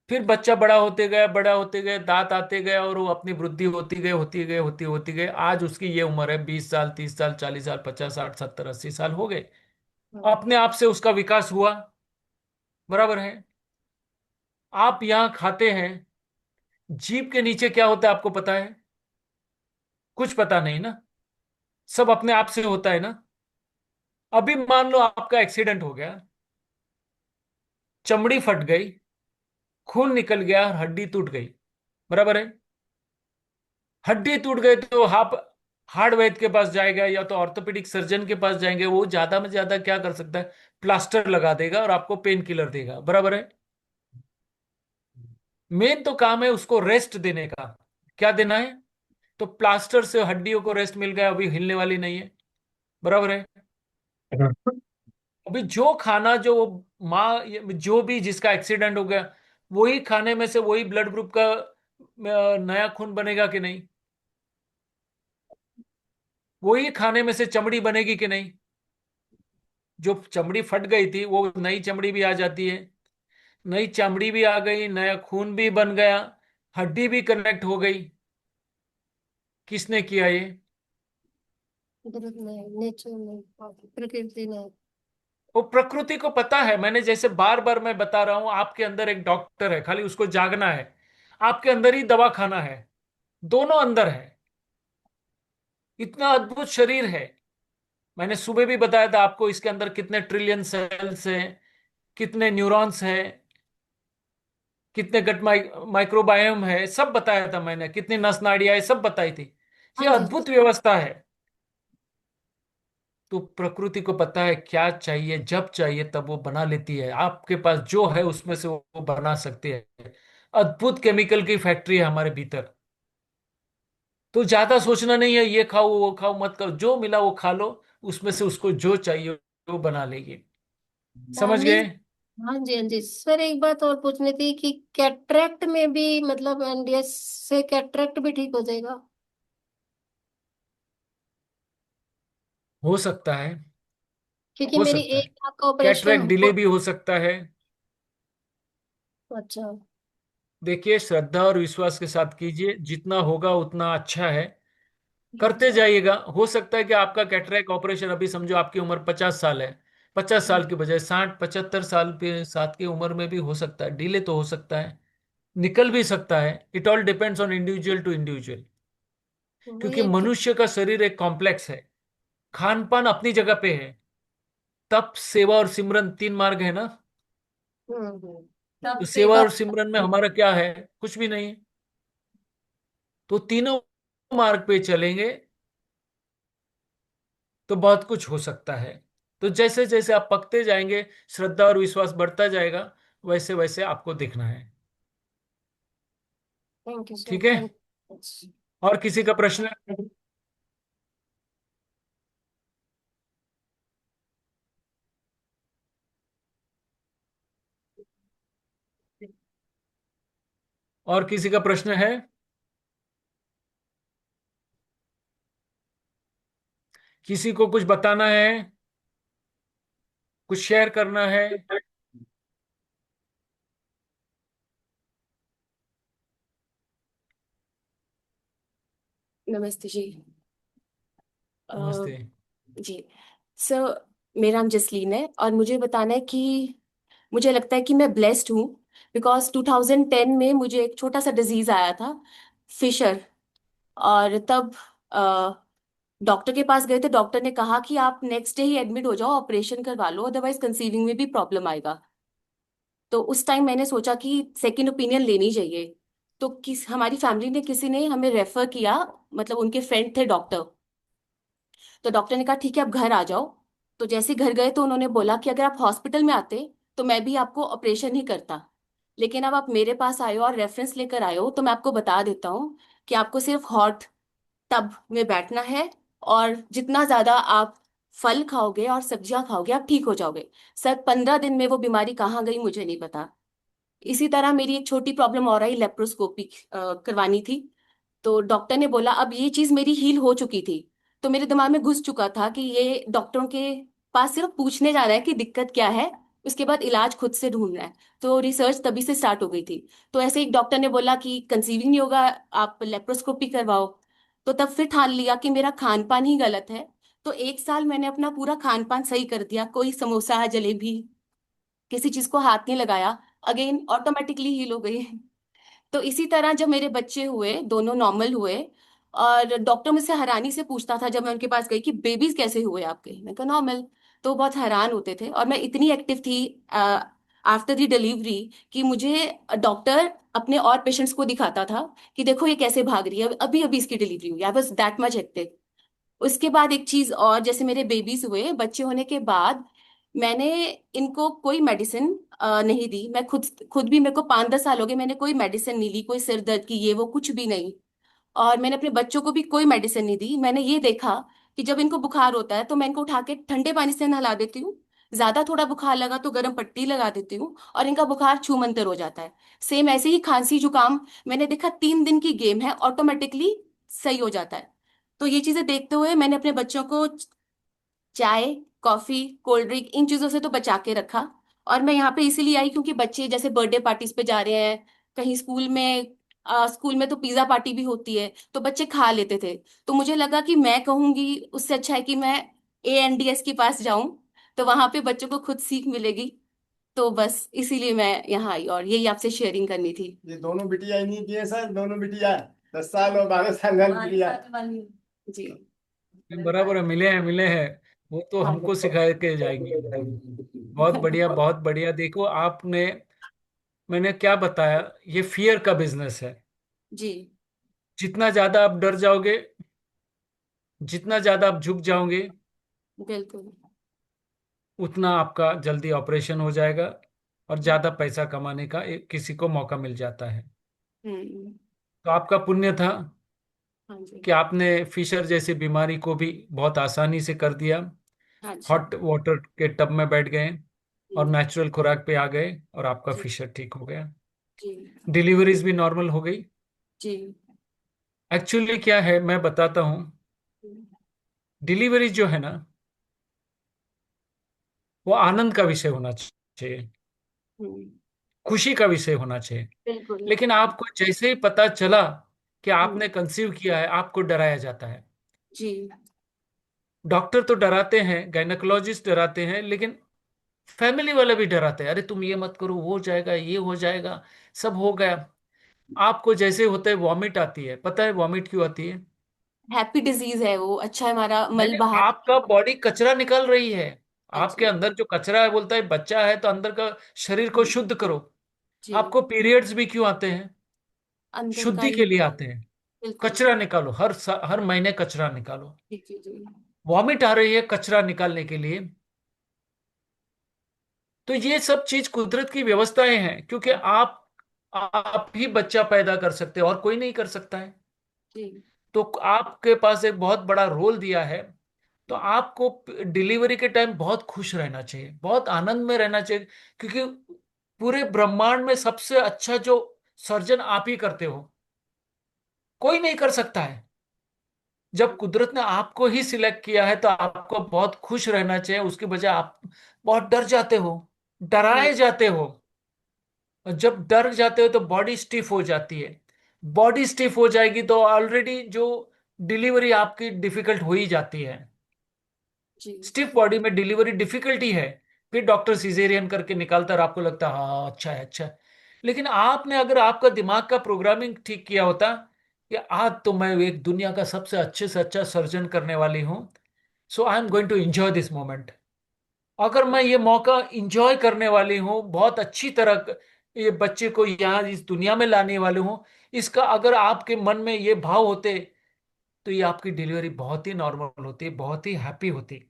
फिर बच्चा बड़ा होते गया, बड़ा होते गए, दांत आते गए, और वो अपनी वृद्धि होती गई, होती गई, होती गई। आज उसकी ये उम्र है, 20 साल, 30 साल, 40 साल, 50, 60, 70, 80 साल हो गए।
हम्म।
अपने आप से उसका विकास हुआ। बराबर है? आप यहाँ खाते हैं, जीभ के नीचे क्या होता है आपको पता है? कुछ पता नहीं ना। सब अपने आप से होता है ना। अभी मान लो आपका एक्सीडेंट हो गया, चमड़ी फट गई, खून निकल गया और हड्डी टूट गई। बराबर है? हड्डी टूट गई तो आप हार्ड वैद्य के पास जाएगा या तो ऑर्थोपेडिक सर्जन के पास जाएंगे। वो ज्यादा में ज्यादा क्या कर सकता है? प्लास्टर लगा देगा और आपको पेन किलर देगा। बराबर है? मेन तो काम है उसको रेस्ट देने का। क्या देना है? तो प्लास्टर से हड्डियों को रेस्ट मिल गया, अभी हिलने वाली नहीं है। बराबर है? अभी जो खाना जो वो माँ, जो भी जिसका एक्सीडेंट हो गया, वही खाने में से वही ब्लड ग्रुप का नया खून बनेगा कि नहीं? वही खाने में से चमड़ी बनेगी कि नहीं? जो चमड़ी फट गई थी वो नई चमड़ी भी आ जाती है। नई चमड़ी भी आ गई, नया खून भी बन गया, हड्डी भी कनेक्ट हो गई। किसने किया ये?
कुदरत ने, नेचर ने, प्रकृति ने।
वो प्रकृति को पता है। मैंने जैसे बार बार मैं बता रहा हूं, आपके अंदर एक डॉक्टर है, खाली उसको जागना है। आपके अंदर ही दवा खाना है, दोनों अंदर है। इतना अद्भुत शरीर है। मैंने सुबह भी बताया था आपको, इसके अंदर कितने ट्रिलियन सेल्स हैं, कितने न्यूरॉन्स हैं, कितने गट माइक्रोबायोम है, सब बताया था मैंने, कितनी नस नाड़ियां है, सब बताई थी। ये
हाँ जी।
अद्भुत व्यवस्था है। तो प्रकृति को पता है क्या चाहिए, जब चाहिए तब वो बना लेती है। आपके पास जो है उसमें से वो बना सकते हैं। अद्भुत केमिकल की फैक्ट्री है हमारे भीतर। तो ज्यादा सोचना नहीं है ये खाओ वो खाओ मत खाओ, जो मिला वो खा लो। उसमें से उसको जो चाहिए वो बना लेगी। समझ
मीन
गए?
हाँ जी, हाँ जी सर, एक बात और पूछनी थी कि कैटरेक्ट में भी मतलब एनडीएस से कैटरेक्ट भी ठीक हो जाएगा?
हो सकता है।
क्योंकि
हो
मेरी
सकता है।
1 लाख का ऑपरेशन
कैटरेक्ट डिले
हुआ।
भी हो सकता है।
अच्छा।
देखिए, श्रद्धा और विश्वास के साथ कीजिए, जितना होगा उतना अच्छा है।
हाँ
करते
जी।
जाइएगा। हो सकता है कि आपका कैटरेक्ट ऑपरेशन, अभी समझो आपकी उम्र 50 साल है, 50 साल
हम्म।
की बजाय 60 75 साल के साथ की उम्र में भी हो सकता है। डिले तो हो सकता है, निकल भी सकता है। It all depends on individual to individual.
वही
क्योंकि
है कि
मनुष्य का शरीर एक कॉम्प्लेक्स है। खान पान अपनी जगह पे है, तप सेवा और सिमरन 3 मार्ग है ना।
हम्म।
तब
तो सेवा
सेवा।
और सिमरन में हमारा क्या है? कुछ भी नहीं। तो तीनों मार्ग पे चलेंगे तो बहुत कुछ हो सकता है। तो जैसे जैसे आप पकते जाएंगे, श्रद्धा और विश्वास बढ़ता जाएगा, वैसे वैसे आपको देखना है।
थैंक यू सर,
ठीक है।
थैंक
और किसी का प्रश्न? और किसी का प्रश्न है? किसी को कुछ बताना है, कुछ शेयर करना है?
नमस्ते जी। अ,
नमस्ते।
जी सर, मेरा नाम जसलीन है और मुझे बताना है कि मुझे लगता है कि मैं ब्लेस्ड हूँ, बिकॉज 2010 में मुझे एक छोटा सा डिजीज आया था, फिशर। और तब डॉक्टर के पास गए थे, डॉक्टर ने कहा कि आप नेक्स्ट डे ही एडमिट हो जाओ, ऑपरेशन करवा लो, अदरवाइज कंसीविंग में भी प्रॉब्लम आएगा। तो उस टाइम मैंने सोचा कि सेकंड ओपिनियन लेनी चाहिए। तो हमारी फैमिली ने, किसी ने हमें रेफर किया, मतलब उनके फ्रेंड थे डॉक्टर। तो डॉक्टर ने कहा ठीक है आप घर आ जाओ। तो जैसे घर गए तो उन्होंने बोला कि अगर आप हॉस्पिटल में आते तो मैं भी आपको ऑपरेशन ही करता, लेकिन अब आप मेरे पास आए हो और रेफरेंस लेकर आए हो, तो मैं आपको बता देता हूँ कि आपको सिर्फ हॉट टब में बैठना है, और जितना ज्यादा आप फल खाओगे और सब्जियां खाओगे आप ठीक हो जाओगे। सर 15 दिन में वो बीमारी कहाँ गई मुझे नहीं पता। इसी तरह मेरी एक छोटी प्रॉब्लम और आई, लेप्रोस्कोपी करवानी थी। तो डॉक्टर ने बोला, अब ये चीज मेरी हील हो चुकी थी, तो मेरे दिमाग में घुस चुका था कि ये डॉक्टरों के पास सिर्फ पूछने जाना है कि दिक्कत क्या है, उसके बाद इलाज खुद से ढूंढना है। तो रिसर्च तभी से स्टार्ट हो गई थी। तो ऐसे एक डॉक्टर ने बोला कि कंसीविंग नहीं होगा, आप लेप्रोस्कोपी करवाओ। तो तब फिर ठान लिया कि मेरा खान पान ही गलत है। तो 1 साल मैंने अपना पूरा खान पान सही कर दिया, कोई समोसा जलेबी किसी चीज को हाथ नहीं लगाया, अगेन ऑटोमेटिकली हील हो गई। तो इसी तरह जब मेरे बच्चे हुए, दोनों नॉर्मल हुए, और डॉक्टर मुझसे हैरानी से पूछता था जब मैं उनके पास गई कि बेबीज कैसे हुए आपके, मैं कहा नॉर्मल। तो बहुत हैरान होते थे, और मैं इतनी एक्टिव थी आफ्टर द डिलीवरी कि मुझे डॉक्टर अपने और पेशेंट्स को दिखाता था कि देखो ये कैसे भाग रही है, अभी अभी इसकी डिलीवरी हुई, I was that much active. उसके बाद एक चीज और, जैसे मेरे बेबीज हुए, बच्चे होने के बाद मैंने इनको कोई मेडिसिन नहीं दी। मैं खुद खुद भी, मेरे को 5-10 साल हो गए, मैंने कोई मेडिसिन नहीं ली, कोई सिर दर्द की ये वो कुछ भी नहीं। और मैंने अपने बच्चों को भी कोई मेडिसिन नहीं दी। मैंने ये देखा कि जब इनको बुखार होता है तो मैं इनको उठा के ठंडे पानी से नहला देती हूँ, ज्यादा थोड़ा बुखार लगा तो गर्म पट्टी लगा देती हूँ, और इनका बुखार छूमंतर हो जाता है। सेम ऐसे ही खांसी जुकाम, मैंने देखा 3 दिन की गेम है, ऑटोमेटिकली सही हो जाता है। तो ये चीजें देखते हुए मैंने अपने बच्चों को चाय, कॉफी, कोल्ड ड्रिंक, इन चीजों से तो बचा के रखा। और मैं यहाँ पे इसीलिए आई क्योंकि बच्चे जैसे बर्थडे पार्टीज पे जा रहे हैं, कहीं स्कूल में तो पिज्जा पार्टी भी होती है, तो बच्चे खा लेते थे। तो मुझे लगा कि मैं कहूंगी उससे अच्छा है कि मैं ANDS के पास जाऊं, तो वहां पे बच्चों को खुद सीख मिलेगी। तो बस इसीलिए मैं यहाँ आई और यही आपसे शेयरिंग करनी थी।
ये दोनों बिटिया ही नहीं किए सर, दोनों बिटिया 10 साल और 12 साल वाली बिटिया।
जी।
बराबर है, मिले हैं मिले हैं। वो तो हमको सिखा के जाएंगे। बहुत बढ़िया बहुत बढ़िया। देखो आपने, मैंने क्या बताया, ये फियर का बिजनेस है।
जी।
जितना ज्यादा आप डर जाओगे, जितना ज्यादा आप झुक जाओगे,
बिल्कुल।
उतना आपका जल्दी ऑपरेशन हो जाएगा और ज्यादा पैसा कमाने का किसी को मौका मिल जाता है।
हम्म।
तो आपका पुण्य था
हाँ जी।
कि आपने फिशर जैसी बीमारी को भी बहुत आसानी से कर दिया।
हाँ जी।
हॉट वाटर के टब में बैठ गए और
हम्म।
नेचुरल खुराक पे आ गए और आपका
जी।
फिशर ठीक हो गया।
जी।
डिलीवरीज भी नॉर्मल हो गई।
जी।
एक्चुअली क्या है मैं बताता हूँ। डिलीवरी जो है ना, वो आनंद का विषय होना चाहिए,
हम्म।
खुशी का विषय होना चाहिए।
बिल्कुल।
लेकिन आपको जैसे ही पता चला कि
हम्म।
आपने कंसीव किया है, आपको डराया जाता है।
जी।
डॉक्टर तो डराते हैं, गायनेकोलॉजिस्ट डराते हैं, लेकिन फैमिली वाले भी डराते हैं, अरे तुम ये मत करो, वो हो जाएगा, ये हो जाएगा, सब हो गया। आपको जैसे होता है वॉमिट आती है, पता है वॉमिट क्यों आती है?
हैप्पी डिजीज है वो, अच्छा है, हमारा मल
मैंने,
बाहर।
आपका बॉडी कचरा निकाल रही है।
हाँ
आपके
जी।
अंदर जो कचरा है, बोलता है बच्चा है तो अंदर का शरीर को
हम्म।
शुद्ध करो।
जी।
आपको पीरियड्स भी क्यों आते हैं?
अंदर का
शुद्धि
ही।
के लिए आते हैं।
बिल्कुल।
कचरा निकालो, हर महीने कचरा निकालो।
जी जी जी।
वॉमिट आ रही है कचरा निकालने के लिए। तो ये सब चीज कुदरत की व्यवस्थाएं हैं, क्योंकि आप ही बच्चा पैदा कर सकते हो और कोई नहीं कर सकता है।
जी
तो आपके पास एक बहुत बड़ा रोल दिया है। तो आपको डिलीवरी के टाइम बहुत खुश रहना चाहिए, बहुत आनंद में रहना चाहिए, क्योंकि पूरे ब्रह्मांड में सबसे अच्छा जो सर्जन आप ही करते हो, कोई नहीं कर सकता है। जब कुदरत ने आपको ही सिलेक्ट किया है तो आपको बहुत खुश रहना चाहिए। उसके बजाय आप बहुत डर जाते हो,
जी
डराए जाते हो। और जब डर जाते हो तो बॉडी स्टिफ हो जाती है। बॉडी स्टिफ हो जाएगी तो ऑलरेडी जो डिलीवरी आपकी डिफिकल्ट हो ही जाती है।
जी
स्टिफ बॉडी में डिलीवरी डिफिकल्टी है। फिर डॉक्टर सिजेरियन करके निकालता है और आपको लगता है हाँ अच्छा है, अच्छा है। लेकिन आपने अगर आपका दिमाग का प्रोग्रामिंग ठीक किया होता कि आज तो मैं एक दुनिया का सबसे अच्छे से अच्छा सर्जन करने वाली हूं, so I am going to enjoy this moment. अगर मैं ये मौका इंजॉय करने वाली हूँ, बहुत अच्छी तरह ये बच्चे को यहाँ इस दुनिया में लाने वाले हूँ, इसका अगर आपके मन में ये भाव होते तो ये आपकी डिलीवरी बहुत ही नॉर्मल होती, बहुत ही हैप्पी होती।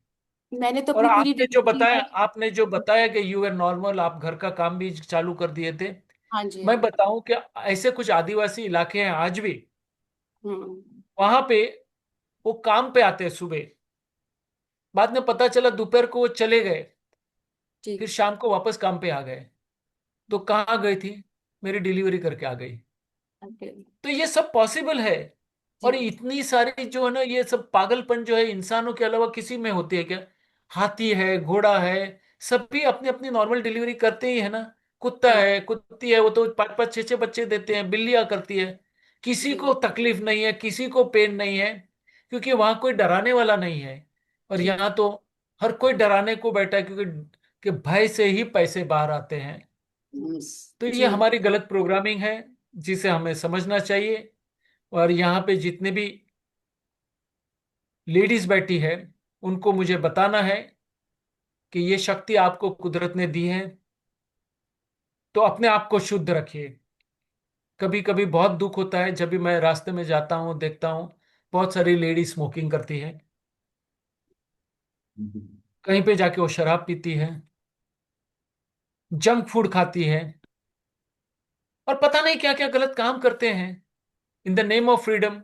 मैंने तो
और
अपनी पूरी डिलीवरी में।
आपने जो बताया कि यू आर नॉर्मल, आप घर का काम भी चालू कर दिए थे।
हाँ जी हाँ
मैं
जी।
बताऊं कि ऐसे कुछ आदिवासी इलाके हैं आज भी,
हम्म।
वहां पे वो काम पे आते हैं सुबह, बाद में पता चला दोपहर को वो चले गए,
जी।
फिर शाम को वापस काम पे आ गए। तो कहाँ गई थी? मेरी डिलीवरी करके आ गई।
ओके।
तो ये सब पॉसिबल है।
जी
और इतनी सारी जो है ना, ये सब पागलपन जो है इंसानों के अलावा किसी में होती है क्या? हाथी है, घोड़ा है, सभी अपनी अपनी नॉर्मल डिलीवरी करते ही है ना। कुत्ता
हाँ
है, कुत्ती है, वो तो पांच पांच छह छह बच्चे देते हैं। बिल्लियां करती है। किसी
जी
को तकलीफ नहीं है, किसी को पेन नहीं है, क्योंकि वहां कोई डराने वाला नहीं है। और
जी
यहाँ तो हर कोई डराने को बैठा है, क्योंकि कि भय से ही पैसे बाहर आते हैं। तो ये
जी
हमारी गलत प्रोग्रामिंग है, जिसे हमें समझना चाहिए। और यहाँ पे जितने भी लेडीज बैठी है, उनको मुझे बताना है कि ये शक्ति आपको कुदरत ने दी है, तो अपने आप को शुद्ध रखिए। कभी कभी बहुत दुख होता है जब भी मैं रास्ते में जाता हूँ, देखता हूँ बहुत सारी लेडी स्मोकिंग करती है, कहीं पे जाके वो शराब पीती है, जंक फूड खाती है, और पता नहीं क्या क्या गलत काम करते हैं in the name of freedom,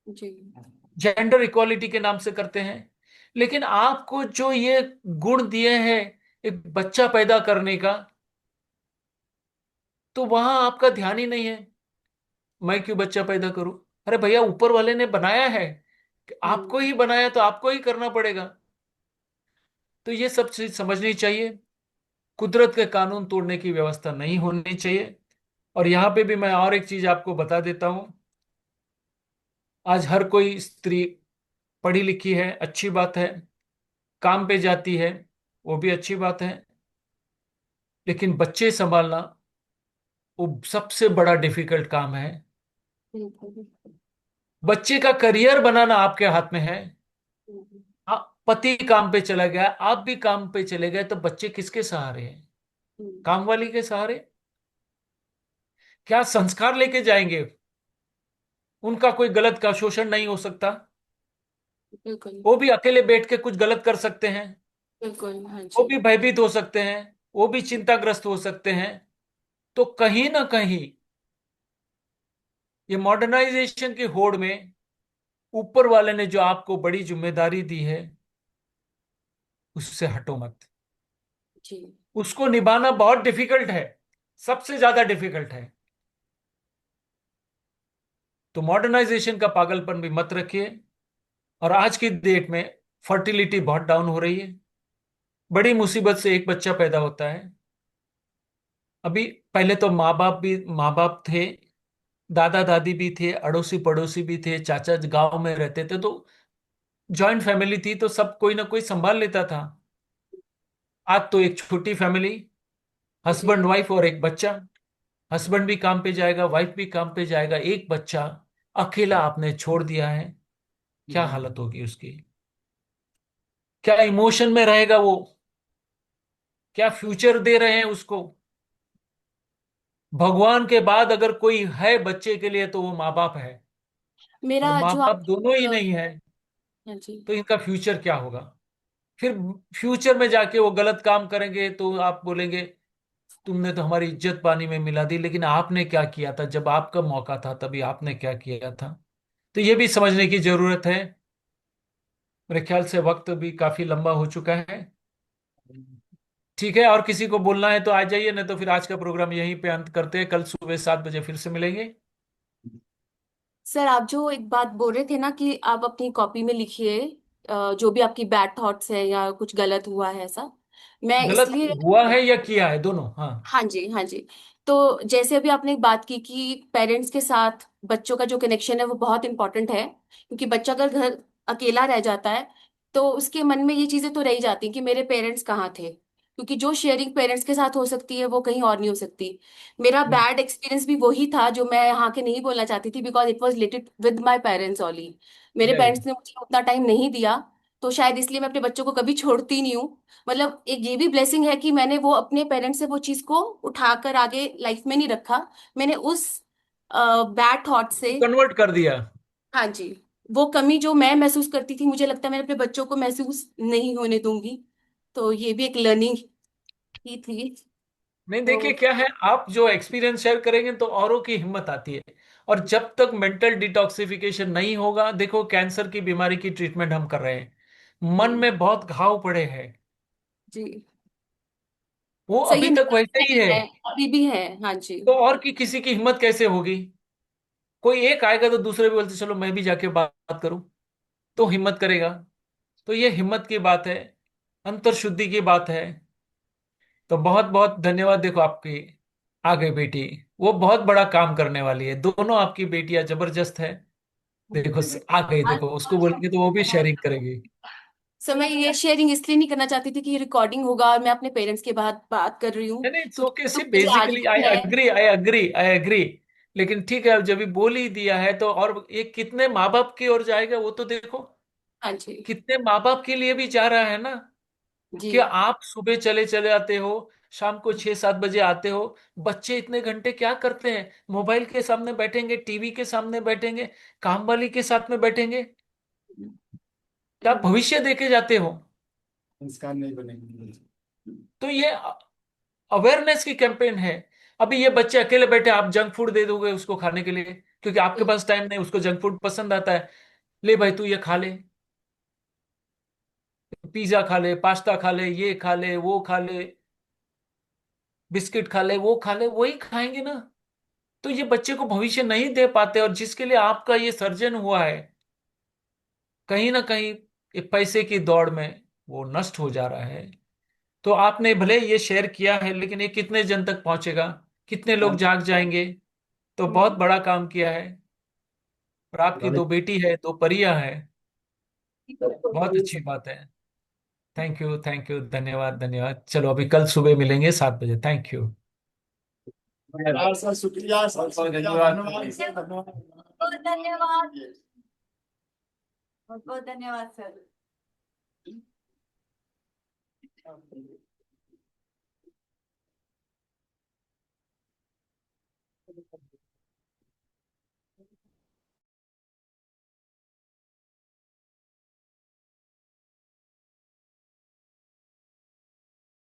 जी
जेंडर इक्वालिटी के नाम से करते हैं। लेकिन आपको जो ये गुण दिए हैं एक बच्चा पैदा करने का, तो वहां आपका ध्यान ही नहीं है। मैं क्यों बच्चा पैदा करूं? अरे भैया, ऊपर वाले ने बनाया है कि
हम्म।
आपको ही बनाया, तो आपको ही करना पड़ेगा। तो ये सब चीज समझनी चाहिए। कुदरत के कानून तोड़ने की व्यवस्था नहीं होनी चाहिए। और यहां पे भी मैं और एक चीज आपको बता देता हूं। आज हर कोई स्त्री पढ़ी लिखी है, अच्छी बात है, काम पे जाती है, वो भी अच्छी बात है। लेकिन बच्चे संभालना वो सबसे बड़ा डिफिकल्ट काम है।
बिल्कुल बिल्कुल।
बच्चे का करियर बनाना आपके हाथ में है।
हम्म,
पति काम पे चला गया, आप भी काम पे चले गए, तो बच्चे किसके सहारे हैं?
हम्म,
काम वाली के सहारे? क्या संस्कार लेके जाएंगे? उनका कोई गलत का शोषण नहीं हो सकता?
बिल्कुल
वो भी अकेले बैठ के कुछ गलत कर सकते हैं।
बिल्कुल। हाँ
वो
जी।
भी भयभीत हो सकते हैं। वो भी चिंताग्रस्त हो सकते हैं। तो कहीं ना कहीं ये मॉडर्नाइजेशन की होड़ में ऊपर वाले ने जो आपको बड़ी जिम्मेदारी दी है, उससे हटो मत।
जी
उसको निभाना बहुत डिफिकल्ट है, सबसे ज्यादा डिफिकल्ट है। तो मॉडर्नाइजेशन का पागलपन भी मत रखिए। और आज की डेट में फर्टिलिटी बहुत डाउन हो रही है। बड़ी मुसीबत से एक बच्चा पैदा होता है। अभी पहले तो माँ बाप थे, दादा दादी भी थे, अड़ोसी पड़ोसी भी थे, चाचा गांव में रहते थे, तो जॉइंट फैमिली थी, तो सब कोई ना कोई संभाल लेता था। आज तो एक छोटी फैमिली,
जी
हस्बैंड वाइफ और एक बच्चा। हस्बैंड भी काम पे जाएगा, वाइफ भी काम पे जाएगा, एक बच्चा अकेला आपने छोड़ दिया है। क्या हालत होगी उसकी? क्या इमोशन में रहेगा वो? क्या फ्यूचर दे रहे हैं उसको? भगवान के बाद अगर कोई है बच्चे के लिए तो वो माँ बाप है। और
मेरा
माँ
जो
बाप
आप
दोनों ही नहीं है,
हाँ जी।
तो इनका फ्यूचर क्या होगा? फिर फ्यूचर में जाके वो गलत काम करेंगे तो आप बोलेंगे तुमने तो हमारी इज्जत पानी में मिला दी, लेकिन आपने क्या किया था जब आपका मौका था, तभी आपने क्या किया था? तो ये भी समझने की जरूरत है। मेरे ख्याल से वक्त भी काफी लंबा हो चुका है। ठीक है, और किसी को बोलना है तो आ जाइए, नहीं तो फिर आज का प्रोग्राम यहीं पे अंत करते हैं। कल सुबह 7 बजे फिर से मिलेंगे।
सर, आप जो एक बात बोल रहे थे ना कि आप अपनी कॉपी में लिखिए जो भी आपकी बैड थॉट्स है या कुछ गलत हुआ है ऐसा, मैं
गलत
इसलिए
हुआ है या किया है, दोनों, हाँ।
हाँ जी, हाँ जी। तो जैसे अभी आपने एक बात की कि पेरेंट्स के साथ बच्चों का जो कनेक्शन है वो बहुत इंपॉर्टेंट है, क्योंकि बच्चा अगर घर अकेला रह जाता है तो उसके मन में ये चीजें तो रह जाती हैं कि मेरे पेरेंट्स कहाँ थे, क्योंकि जो शेयरिंग पेरेंट्स के साथ हो सकती है वो कहीं और नहीं हो सकती। मेरा
हम्म,
बैड एक्सपीरियंस भी वही था जो मैं यहाँ के नहीं बोलना चाहती थी, because it was related with my parents only. मेरे
नहीं,
पेरेंट्स ने मुझे उतना टाइम नहीं दिया, तो शायद इसलिए मैं अपने बच्चों को कभी छोड़ती नहीं हूँ। मतलब एक ये भी ब्लेसिंग है कि मैंने वो अपने पेरेंट्स से वो चीज को उठाकर आगे लाइफ में नहीं रखा, मैंने उस बैड थॉट से,
कन्वर्ट कर दिया।
हाँ जी, वो कमी जो मैं महसूस करती थी मुझे लगता है मैं अपने बच्चों को महसूस नहीं होने दूंगी। तो ये भी एक लर्निंग ही थी।
नहीं,
तो
देखिए क्या है, आप जो एक्सपीरियंस शेयर करेंगे तो औरों की हिम्मत आती है। और जब तक मेंटल डिटॉक्सिफिकेशन नहीं होगा, देखो कैंसर की बीमारी की ट्रीटमेंट हम कर रहे हैं, मन
जी
में बहुत घाव पड़े हैं,
जी
वो
सर,
अभी
ये
तक
निकलते
वैसे ही
नहीं
है।
है, अभी भी है। हाँ जी।
तो और की किसी की हिम्मत कैसे होगी? कोई एक आएगा तो दूसरे भी बोलते चलो मैं भी जाके बात करूं, तो हिम्मत करेगा। तो ये हिम्मत की बात है, अंतर शुद्धि की बात है। तो बहुत बहुत धन्यवाद। देखो आपकी आ गई बेटी, वो बहुत बड़ा काम करने वाली है, दोनों आपकी बेटियां जबरदस्त है। देखो आ गई, देखो उसको बोलेंगे तो वो भी शेयरिंग करेगी।
सर, मैं ये शेयरिंग इसलिए नहीं करना चाहती थी कि ये रिकॉर्डिंग होगा और मैं अपने पेरेंट्स के बात कर रही हूँ,
नहीं नहीं, इट्स
क्योंकि
ओके, सी
दुख मुझे आज
बेसिकली आई
भी है।
Agree, I agree, I agree. लेकिन ठीक है, अब जब भी बोल ही दिया है तो, और ये कितने माँ बाप की ओर जाएगा वो तो देखो,
हाँ जी।
कितने माँ बाप के लिए भी जा रहा है ना।
जी
कि आप सुबह चले चले आते हो, शाम को 6-7 बजे आते हो, बच्चे इतने घंटे क्या करते हैं? मोबाइल के सामने बैठेंगे, टीवी के सामने बैठेंगे, काम वाली के साथ में बैठेंगे। क्या भविष्य देके जाते हो?
संस्कार नहीं बनेंगे।
तो ये अवेयरनेस की कैंपेन है। अभी ये बच्चे अकेले बैठे, आप जंक फूड दे दोगे उसको खाने के लिए, क्योंकि आपके पास टाइम नहीं, उसको जंक फूड पसंद आता है। ले भाई तू ये खा ले, पिज्जा खा ले, पास्ता खा ले, ये खा ले, वो खा ले, बिस्किट खा ले, वो खा ले, वही खाएंगे ना। तो ये बच्चे को भविष्य नहीं दे पाते, और जिसके लिए आपका ये सर्जन हुआ है, कहीं ना कहीं ये पैसे की दौड़ में वो नष्ट हो जा रहा है। तो आपने भले ये शेयर किया है, लेकिन ये कितने जन तक पहुंचेगा, कितने लोग जाग जाएंगे? तो बहुत बड़ा काम किया है। और आपकी दो बेटी है, दो परियां है, बहुत अच्छी बात है। थैंक यू, थैंक यू, धन्यवाद, धन्यवाद। चलो अभी कल सुबह मिलेंगे 7 बजे। Thank you.
सर शुक्रिया सर, धन्यवाद सर,
बहुत धन्यवाद, बहुत बहुत धन्यवाद सर।
धन्यवाद।